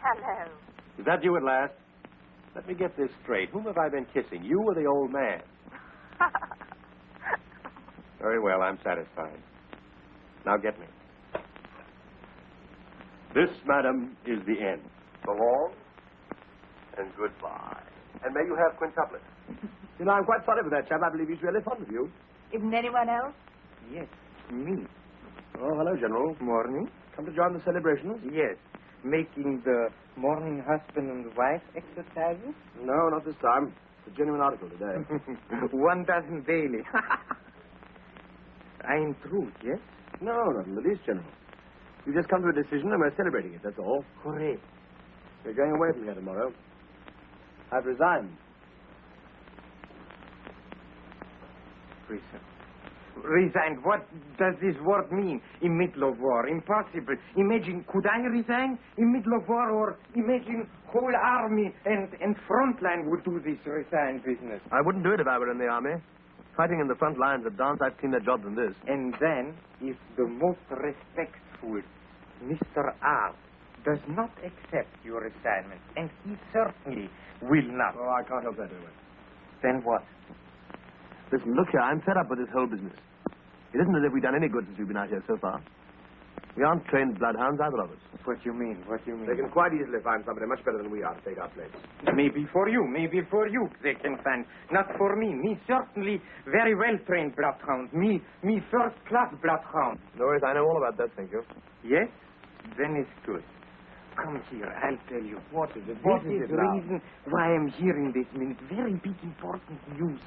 Hello.
Is that you at last? Let me get this straight. Whom have I been kissing, you or the old man? Very well, I'm satisfied. Now get me. This, madam, is the end. So long and goodbye. And may you have quintuplets.
You know, I'm quite sorry for that chap. I believe he's really fond of you.
Isn't anyone else?
Yes, me. Oh, hello, General. Morning. Come to join the celebrations?
Yes. Making the morning husband and wife exercises?
No, not this time. It's a genuine article today.
1 dozen daily. I intrude, yes?
No, not in the least, General. You've just come to a decision and we're celebrating it, that's all.
Hooray.
We're going away from here tomorrow. I've resigned.
Resigned. What does this word mean in middle of war? Impossible. Imagine, could I resign in middle of war, or imagine whole army and front line would do this resign business?
I wouldn't do it if I were in the army. Fighting in the front lines at dance, I've seen their job than this.
And then, if the most respectful Mr. R does not accept your assignment, and he certainly will not.
Oh, I can't help that, anyway.
Then what?
Listen, look here, I'm fed up with this whole business. It isn't as if we've done any good since we've been out here so far. We aren't trained bloodhounds, either of us.
What do you mean? What do you mean?
They can quite easily find somebody much better than we are to take our place.
Maybe for you they can find. Not for me. Me certainly very well-trained bloodhound. Me first-class bloodhound.
No worries, I know all about that, thank you.
Yes? Then it's good. Come here, I'll tell you.
What is it?
What is the reason why I'm here in this minute? Very big, important news.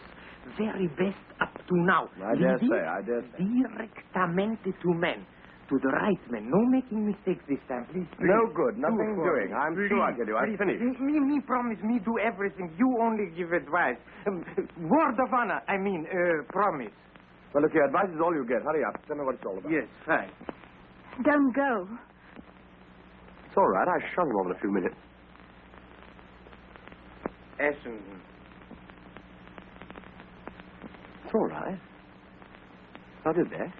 Very best up to now.
I dare say.
Directamente to men. To the right man. No making mistakes this time, please.
No good, nothing doing. I'm sure I tell you, I've finished.
Me promise, me do everything. You only give advice. Word of honor, promise.
Well, look here, advice is all you get. Hurry up. Tell me what it's all about.
Yes, fine.
Don't go.
It's all right. I shot him over in a few minutes.
Essendon.
It's all right. I did that.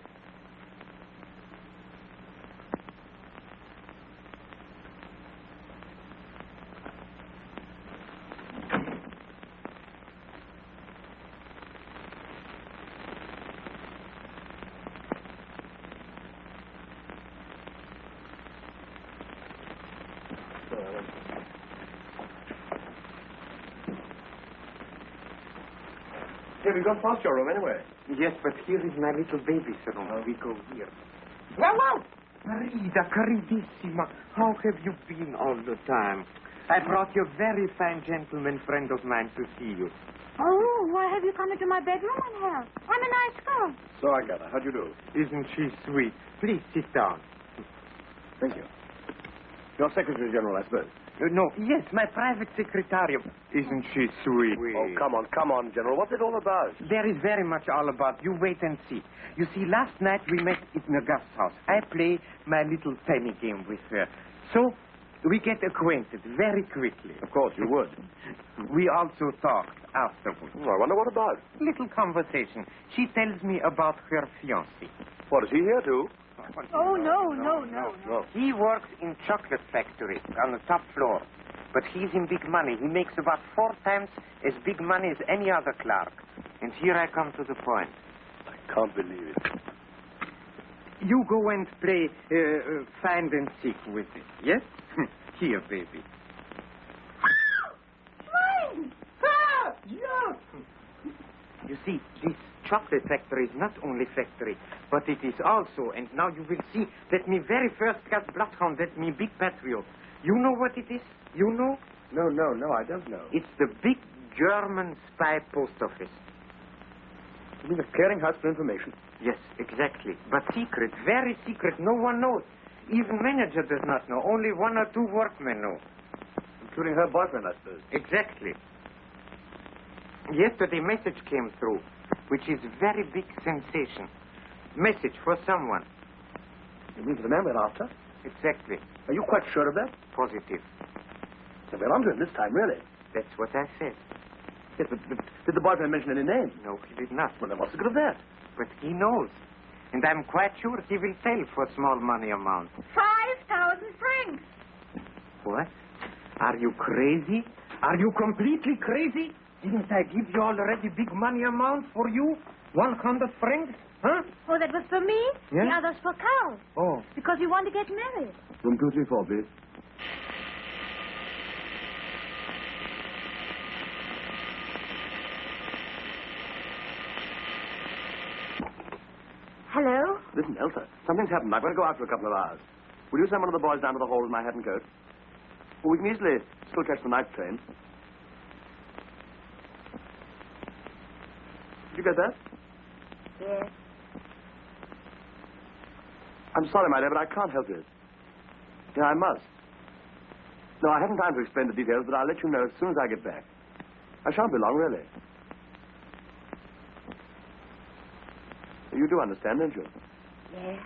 Hey, we've got past your room anyway.
Yes, but here is my little baby's room. We go here. Hello! Marida, caridissima, how have you been all the time? I brought you a very fine gentleman friend of mine to see you.
Oh, why have you come into my bedroom, Angel? I'm a nice girl.
So I got her. How'd you do?
Isn't she sweet? Please sit down.
Thank you. Your Secretary General, I suppose.
No, yes, my private secretary. Isn't she sweet?
Oh, come on, General. What's it all about?
There is very much all about. You wait and see. You see, last night we met in the guest house. I play my little tiny game with her. So, We get acquainted very quickly.
Of course, you would.
We also talked afterwards.
Oh, I wonder what about.
Little conversation. She tells me about her fiancé.
What, is he here, too?
Oh, no.
He works in chocolate factory on the top floor. But he's in big money. He makes about 4 times as big money as any other clerk. And here I come to the point.
I can't believe it.
You go and play find and seek with it, yes? Here, baby.
Mine!
Ah! Yeah!
You see, this chocolate factory is not only factory, but it is also, and now you will see, that me very first class bloodhound, that me big patriot. You know what it is? You know?
No, I don't know.
It's the big German spy post office.
You mean the clearinghouse for information?
Yes, exactly. But secret, very secret. No one knows. Even manager does not know. Only 1 or 2 workmen know.
Including her boyfriend, I suppose.
Exactly. Yesterday, message came through, which is very big sensation. Message for someone.
You mean for the man we're after?
Exactly.
Are you quite sure of that?
Positive.
So we're onto him this time, really.
That's what I said.
Yes, but did the boyfriend mention any name?
No, he did not.
Well, then what's the good of that?
But he knows. And I'm quite sure he will tell for small money amount.
5,000 francs.
What? Are you crazy? Are you completely crazy? Didn't I give you already big money amount for you? 100 francs? Huh?
Oh, that was for me?
Yes?
The other's for Carl.
Oh.
Because we want to get married.
Room 234, please.
Hello?
Listen, Elsa, something's happened. I've got to go out for a couple of hours. Will you send one of the boys down to the hall with my hat and coat? Well, we can easily still catch the night train. Did you get that?
Yes.
I'm sorry, my dear, but I can't help it. Yeah, I must. No, I haven't time to explain the details, but I'll let you know as soon as I get back. I shan't be long, really. You do understand, don't you?
Yes.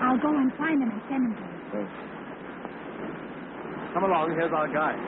I'll go and find him and send him to you.
Come along, here's our guide.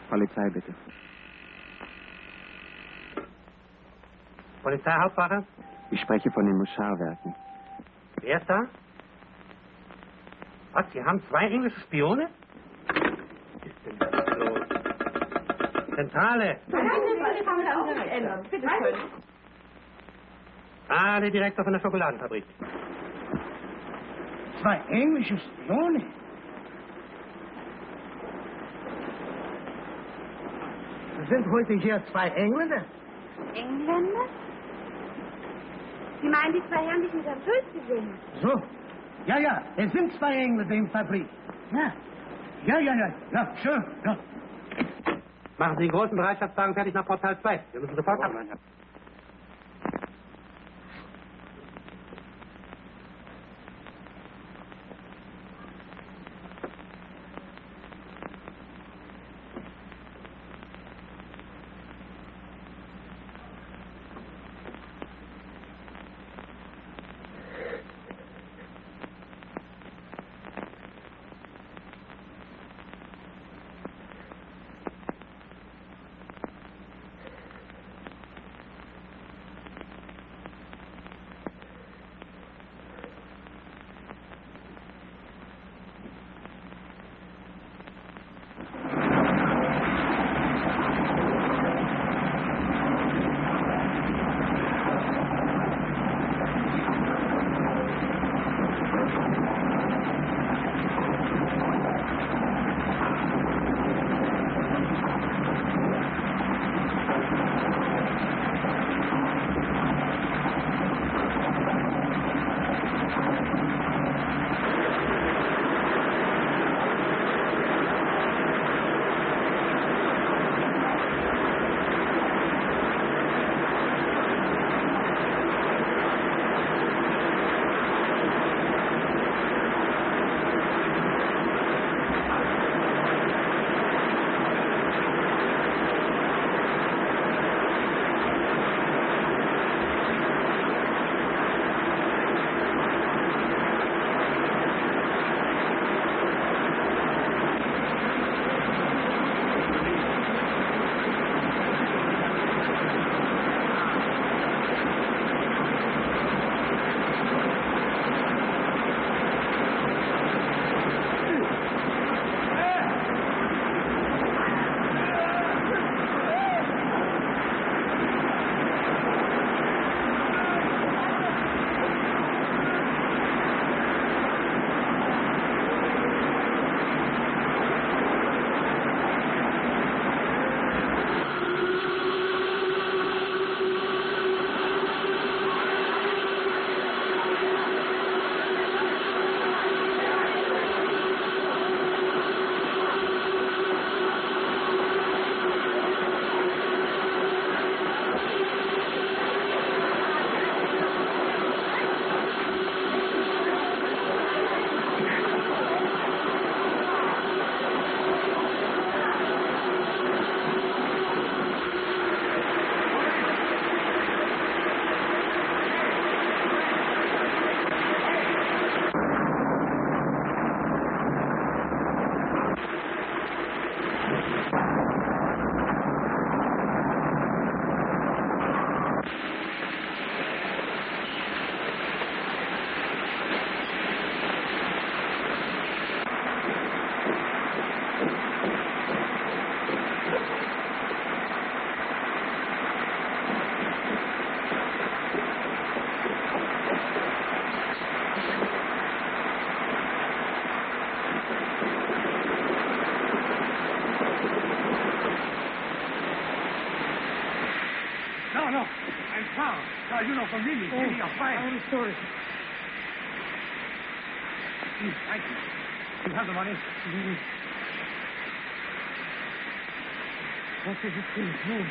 Polizei, bitte.
Polizeihauptwache?
Ich spreche von den Muscharwerken.
Wer ist da? Was, Sie haben 2 englische Spione? Was ist denn das los? Zentrale!
Bitte schön.
Ah, der Direktor von der Schokoladenfabrik.
2 englische Spione? Sind heute hier 2 Engländer?
Engländer? Sie meinen die 2 Herren, die ich mit Herrn Schulz gesehen habe?
So. Ja, es sind 2 Engländer in der Fabrik. Ja. Ja, schön, ja.
Machen Sie den großen Bereitschaftswagen fertig nach Portal 2. Wir müssen sofort ab.
You know, from Lily, give me a fight.
I'm sorry.
Please, thank you. You have the money?
What is it, please?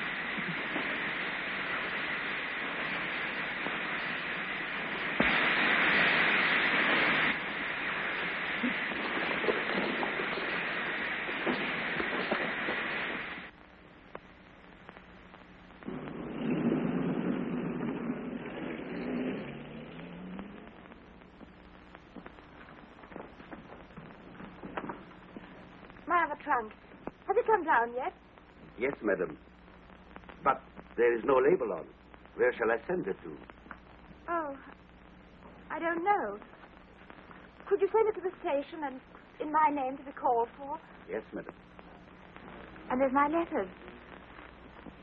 I have a trunk. Has it come down yet?
Yes, madam. But there is no label on. Where shall I send it to?
Oh, I don't know. Could you send it to the station and in my name to be called for?
Yes, madam.
And there's my letters.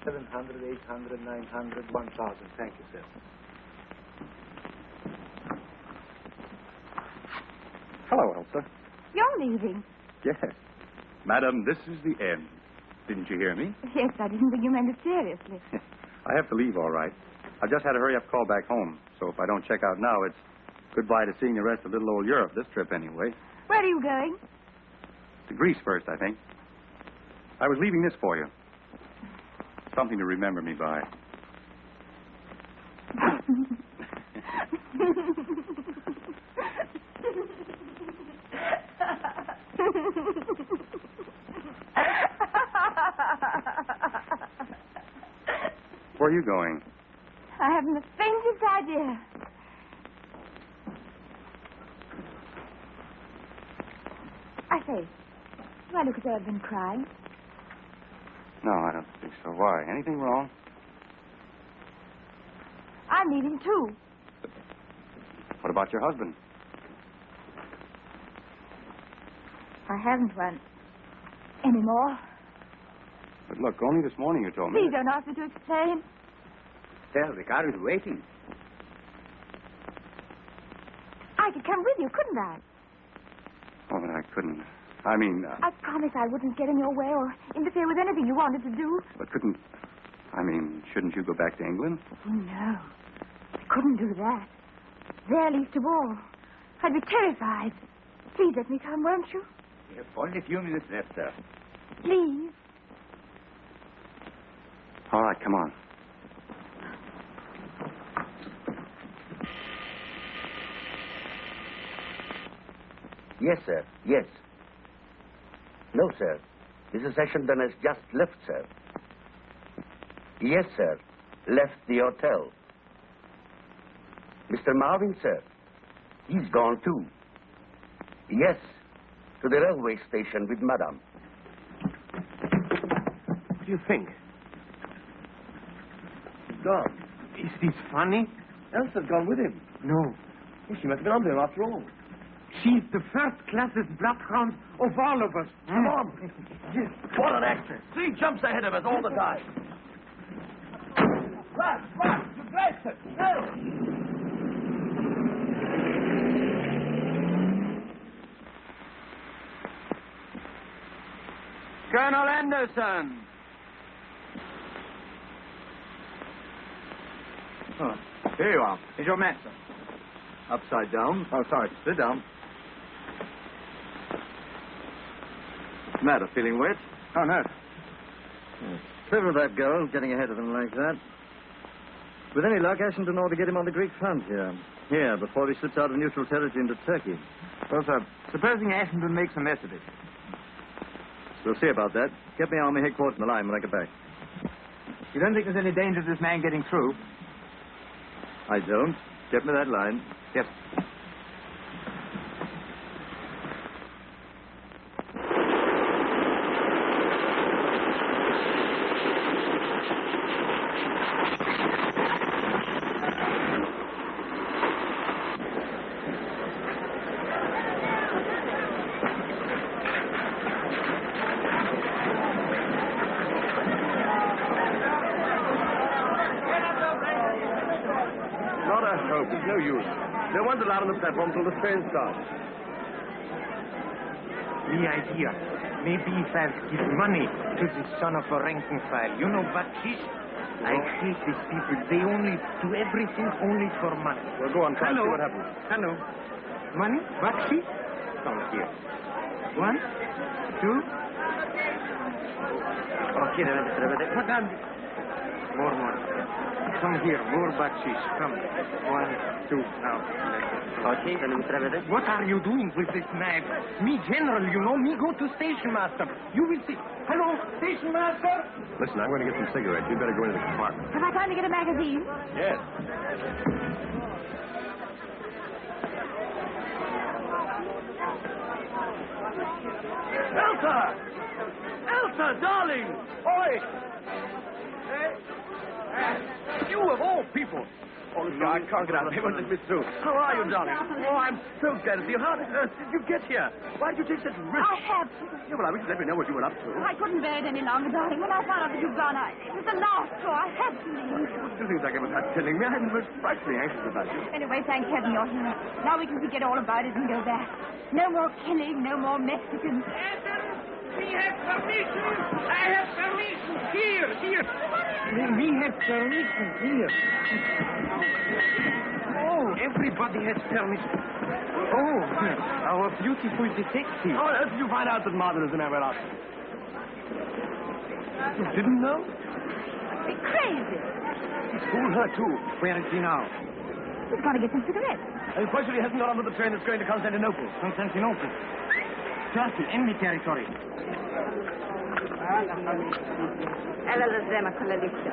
700, 800, 900, 1,000. Thank you, sir.
Hello, Elsa.
You're leaving.
Yes. Madam, this is the end. Didn't you hear me?
Yes, I didn't think you meant it seriously.
I have to leave, all right. I just had a hurry-up call back home, so if I don't check out now, it's goodbye to seeing the rest of little old Europe this trip anyway.
Where are you going?
To Greece first, I think. I was leaving this for you. Something to remember me by. Where are you going?
I haven't the faintest idea. I say, do I look as though I've been crying?
No, I don't think so. Why? Anything wrong?
I'm leaving too.
What about your husband?
I haven't one anymore.
But look, only this morning you told me.
Please don't ask me to explain.
Well, the car is waiting.
I could come with you, couldn't I?
Oh, but I couldn't. I mean...
I promised I wouldn't get in your way or interfere with anything you wanted to do.
But couldn't... I mean, shouldn't you go back to England?
Oh, no. I couldn't do that. There least of all. I'd be terrified. Please let me come, won't you?
We have only a few minutes left, sir.
Please.
All right, come on.
Yes, sir. Yes. No, sir. Mrs. Ashington has just left, sir. Yes, sir. Left the hotel. Mr. Marvin, sir. He's gone, too. Yes. To the railway station with Madame.
What do you think?
Gone. Is this funny?
Elsa's gone with him.
No.
Well, she must have been on to him after all.
She's the first-classest bloodhound of all of us.
Come on.
Yes.
What an actress. 3 jumps ahead of us all the time. Right. You blast it. No.
Colonel Anderson.
Oh, here you are.
Is your master?
Upside down. Oh, sorry. Sit down. What's the matter? Feeling wet?
Oh, no.
Clever of that girl, getting ahead of them like that. With any luck, Ashington ought to get him on the Greek front here. Here, before he slips out of neutral territory into Turkey.
Well, sir, supposing Ashington makes a mess of it.
We'll see about that. Get me Army headquarters in the line when I get back.
You don't think there's any danger of this man getting through?
I don't. Get me that line.
Yes.
Not a hope. It's no use. No one's allowed on the platform until the train starts.
The idea. Maybe if I'll give money to the son of a ranking file. You know, Baptiste? I hate these people. They only do everything only for money.
Well, go on, try and
Hello.
see what happens.
Hello. Money? Baptiste? Come here. 1, 2. Okay, Madame. More. Come here, more Baptiste. Come. 1, 2, now.
Okay,
What are you doing with this knife? Me, General, you know. Me go to Station Master. You will see. Hello, Station Master?
Listen, I'm going to get some cigarettes. You'd better go into the compartment.
Have I time to get a magazine?
Yes. Elsa! Elsa, darling! Oi! You of all people! Oh, look, I can't get out of here. Won't let me through. How are you, darling? Oh, I'm so glad to see you. How on earth did you get here? Why did you take such risk?
I had to.
Yeah, well, I wish you'd let me know what you were up to.
I couldn't bear it any longer, darling. When I found out that you'd gone, it was the last straw. I had to leave.
Two things I came without telling me. I'm most frightfully anxious about you.
Anyway, thank heaven you're here. Now we can forget all about it and go back. No more killing, no more Mexicans.
We have permission. I have permission. Here.
We have permission here. Oh, everybody has permission. Oh, our beautiful detective.
How on earth did you find out that Martin is the man we're after? You didn't know?
You're crazy.
Fool her, too.
Where is he now?
He's got to get some cigarettes.
And quite sure he hasn't got onto the train that's going to Constantinople.
Constantinople. Turkey, enemy territory.
Ella la zema con la lista.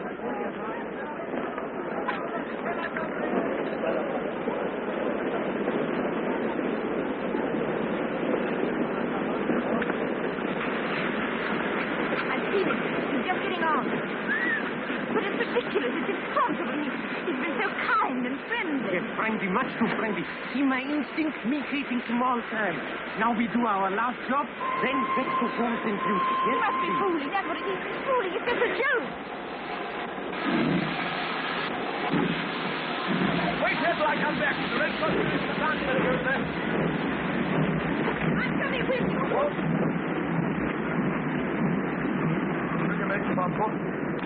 I see him. He's just getting on. But it's ridiculous. It's impossible. He's been so kind and friendly.
Yes, friendly, much too friendly. See, my instincts me hating him all time. Now we do our last job, then back to homes and beauty. Yes,
He must be fooling. That's what it is. He's fooling. It's just a joke.
Wait here till I come back. The red cross is the dance goes there.
I'm coming with you.
Did you make the passport?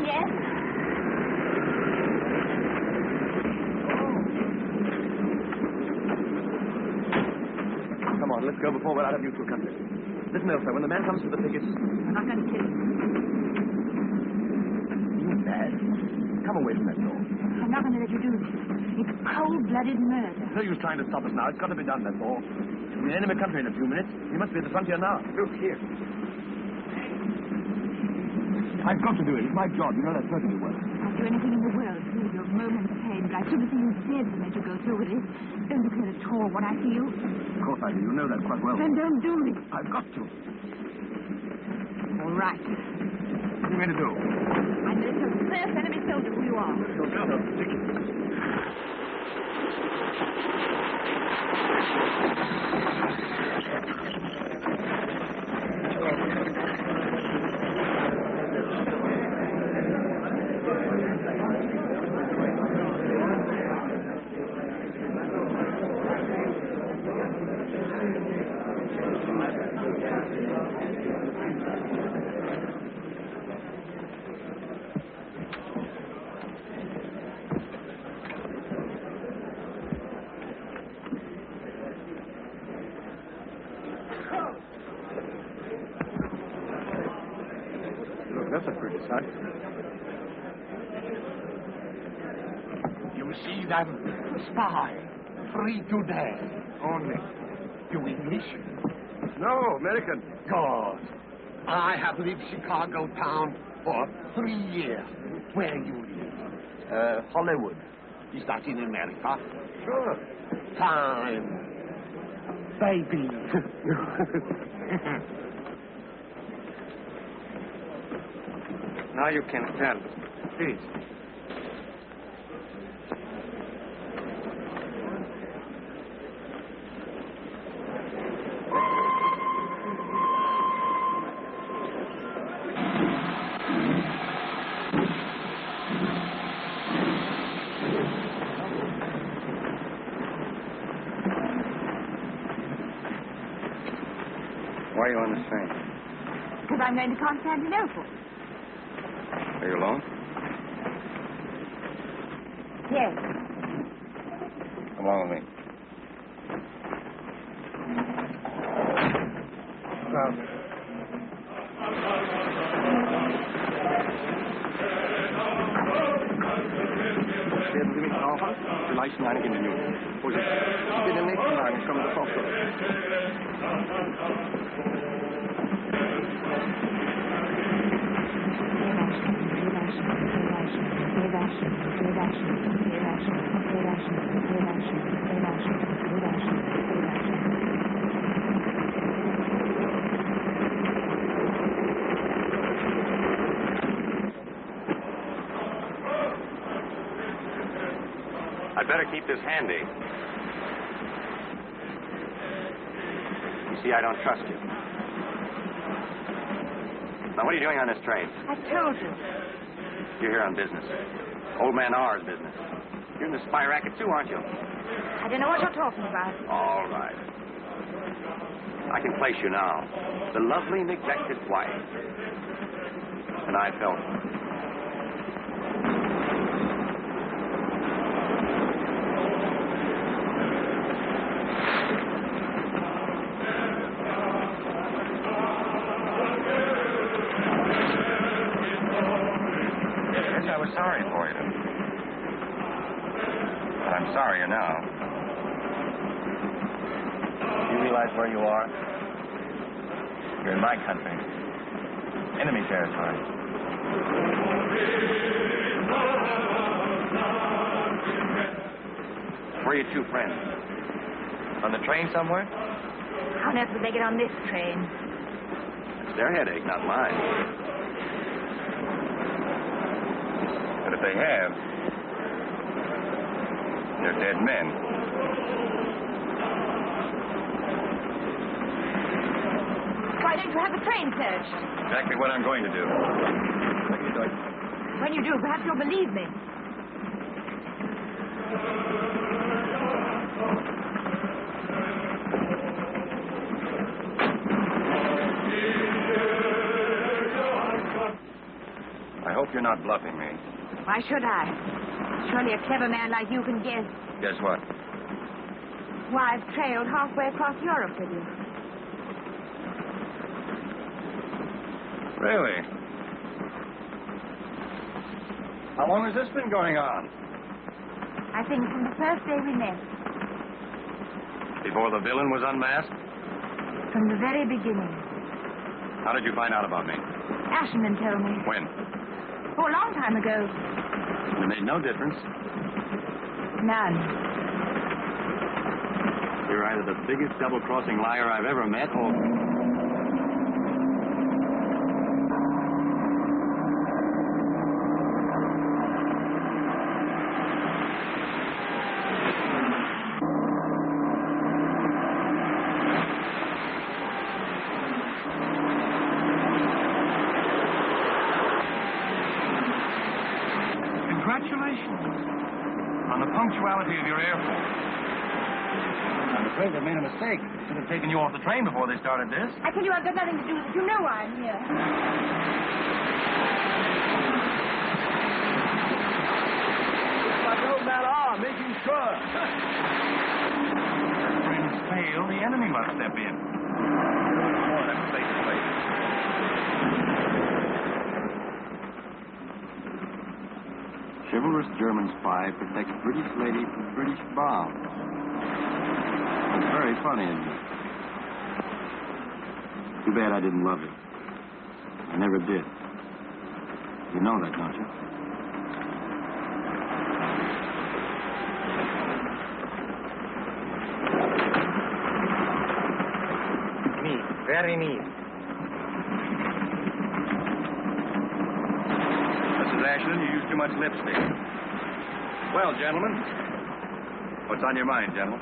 Yes?
Come on, let's go before we're out of neutral country. Listen, Elsa, when the man comes with the tickets...
I'm not going to kill him.
You bad. Come away from that door.
I'm not going to let you do this. It's cold-blooded murder.
No use trying to stop us now. It's got to be done, that's all. We're in enemy country in a few minutes. We must be at the frontier now. Look here. I've got to do it. It's my job. You know that's perfectly well.
I'll do anything in the world to relieve your moment's pain, but I shouldn't think you dead to let you go through with it. Don't look at all when I see you.
Of course I do. You know that quite well.
Then don't do it.
I've got to.
All right.
What are you going to do?
I'm going to tell the first enemy soldier who you are.
You'll tell her. That's a pretty sight.
You see them? Spy. Free today. Only. You English?
No, American.
God. I have lived Chicago town for 3 years. Where you live?
Hollywood.
Is that in America?
Sure.
Time. Baby.
Now you can tell. Please. Why are you on this train?
Because I'm going to Constantinople.
Are you alone?
Yes.
Come along with me.
Vielleicht in einigen Minuten. Vorsicht. In den nächsten Tagen kommen wir sofort.
I'd better keep this handy. You see, I don't trust you. Now, what are you doing on this train?
I told you.
You're here on business. Old man R's business. You're in the spy racket, too, aren't you?
I don't know what you're talking about.
All right. I can place you now. The lovely, neglected wife. And I felt it.
Yes, I was sorry for you. But I'm sorrier now. You realize where you are? You're in my country. Enemy territory.
Where are your two friends?
On the train somewhere?
How on earth would they get on this train?
It's their headache, not mine.
But if they have, they're dead men.
Why don't you have the train searched?
Exactly what I'm going to do.
When you do, perhaps you'll believe me.
I hope you're not bluffing me.
Why should I? Surely a clever man like you can guess.
Guess what?
Why I've trailed halfway across Europe with you.
Really? How long has this been going on?
I think from the first day we met.
Before the villain was unmasked?
From the very beginning.
How did you find out about me?
Ashenman told me.
When?
Oh, a long time ago.
It made no difference.
None.
You're either the biggest double-crossing liar I've ever met, or... Congratulations on the punctuality of your Air Force. I'm afraid they made a mistake. Should have taken you off the train before they started this.
I tell you, I've got nothing to do with it. You know why I'm here.
Like old man R, making sure.
If friends fail, the enemy must step in. Oh, that's face to face.
Chivalrous German spy protects British lady from British bomb. That's very funny of you. Too bad I didn't love you. I never did. You know that, don't you?
Neat, very neat.
Mrs. Ashland, you use too much lipstick. Well, gentlemen, what's on your mind, gentlemen?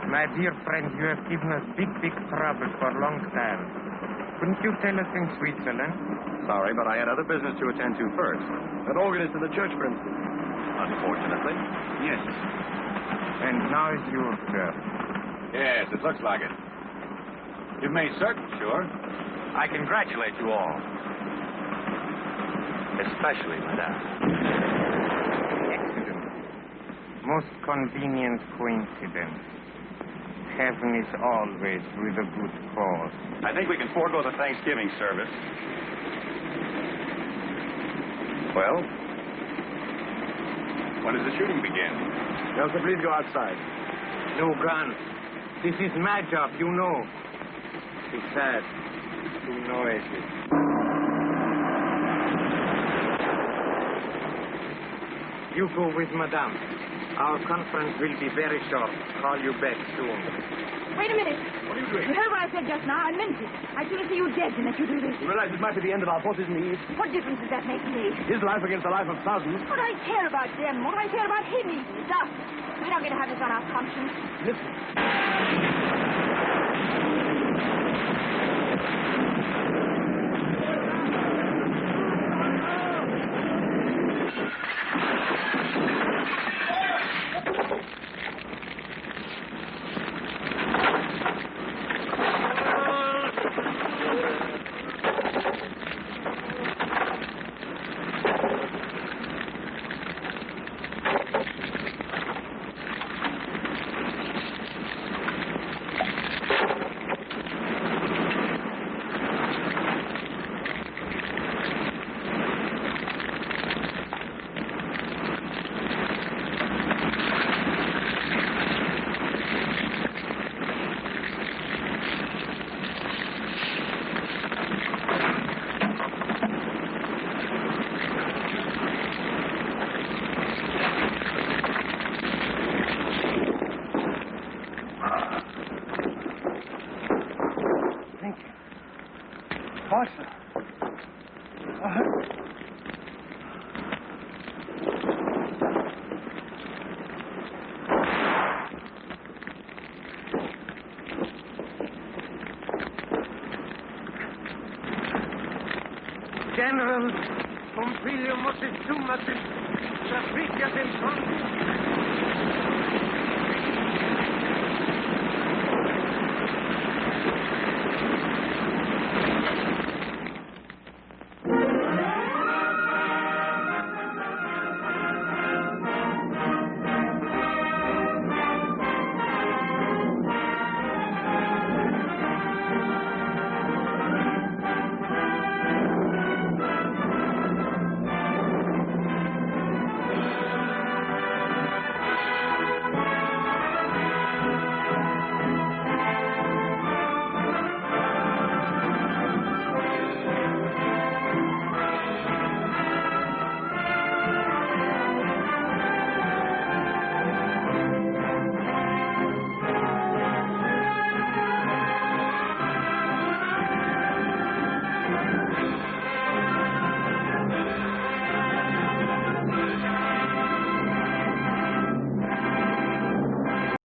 My dear friend, you have given us big, big trouble for a long time. Couldn't you tell us in Switzerland?
Sorry, but I had other business to attend to first. An organist in the church, for instance. Unfortunately, yes.
And now is your turn.
Yes, it looks like it. You've made certain, sure. I congratulate you all. Especially Madame.
Excellent. Most convenient coincidence. Heaven is always with a good cause.
I think we can forego the Thanksgiving service. Well, when does the shooting begin?
Elsa, please go outside.
No guns. This is my job, you know. Besides, too noisy. You go with Madame. Our conference will be very short. Call you back soon.
Wait a minute.
What are you doing?
You heard what I said just now. I meant it. I should see you dead and let you do this.
You realize this might be the end of our forces in the East?
What difference does that make to me?
His life against the life of thousands.
What do I care about them? What do I care about him? He's dust. We're not going to have this on our conscience.
Listen.
General, Pompilio Moctezuma's trasfiggere del fronte.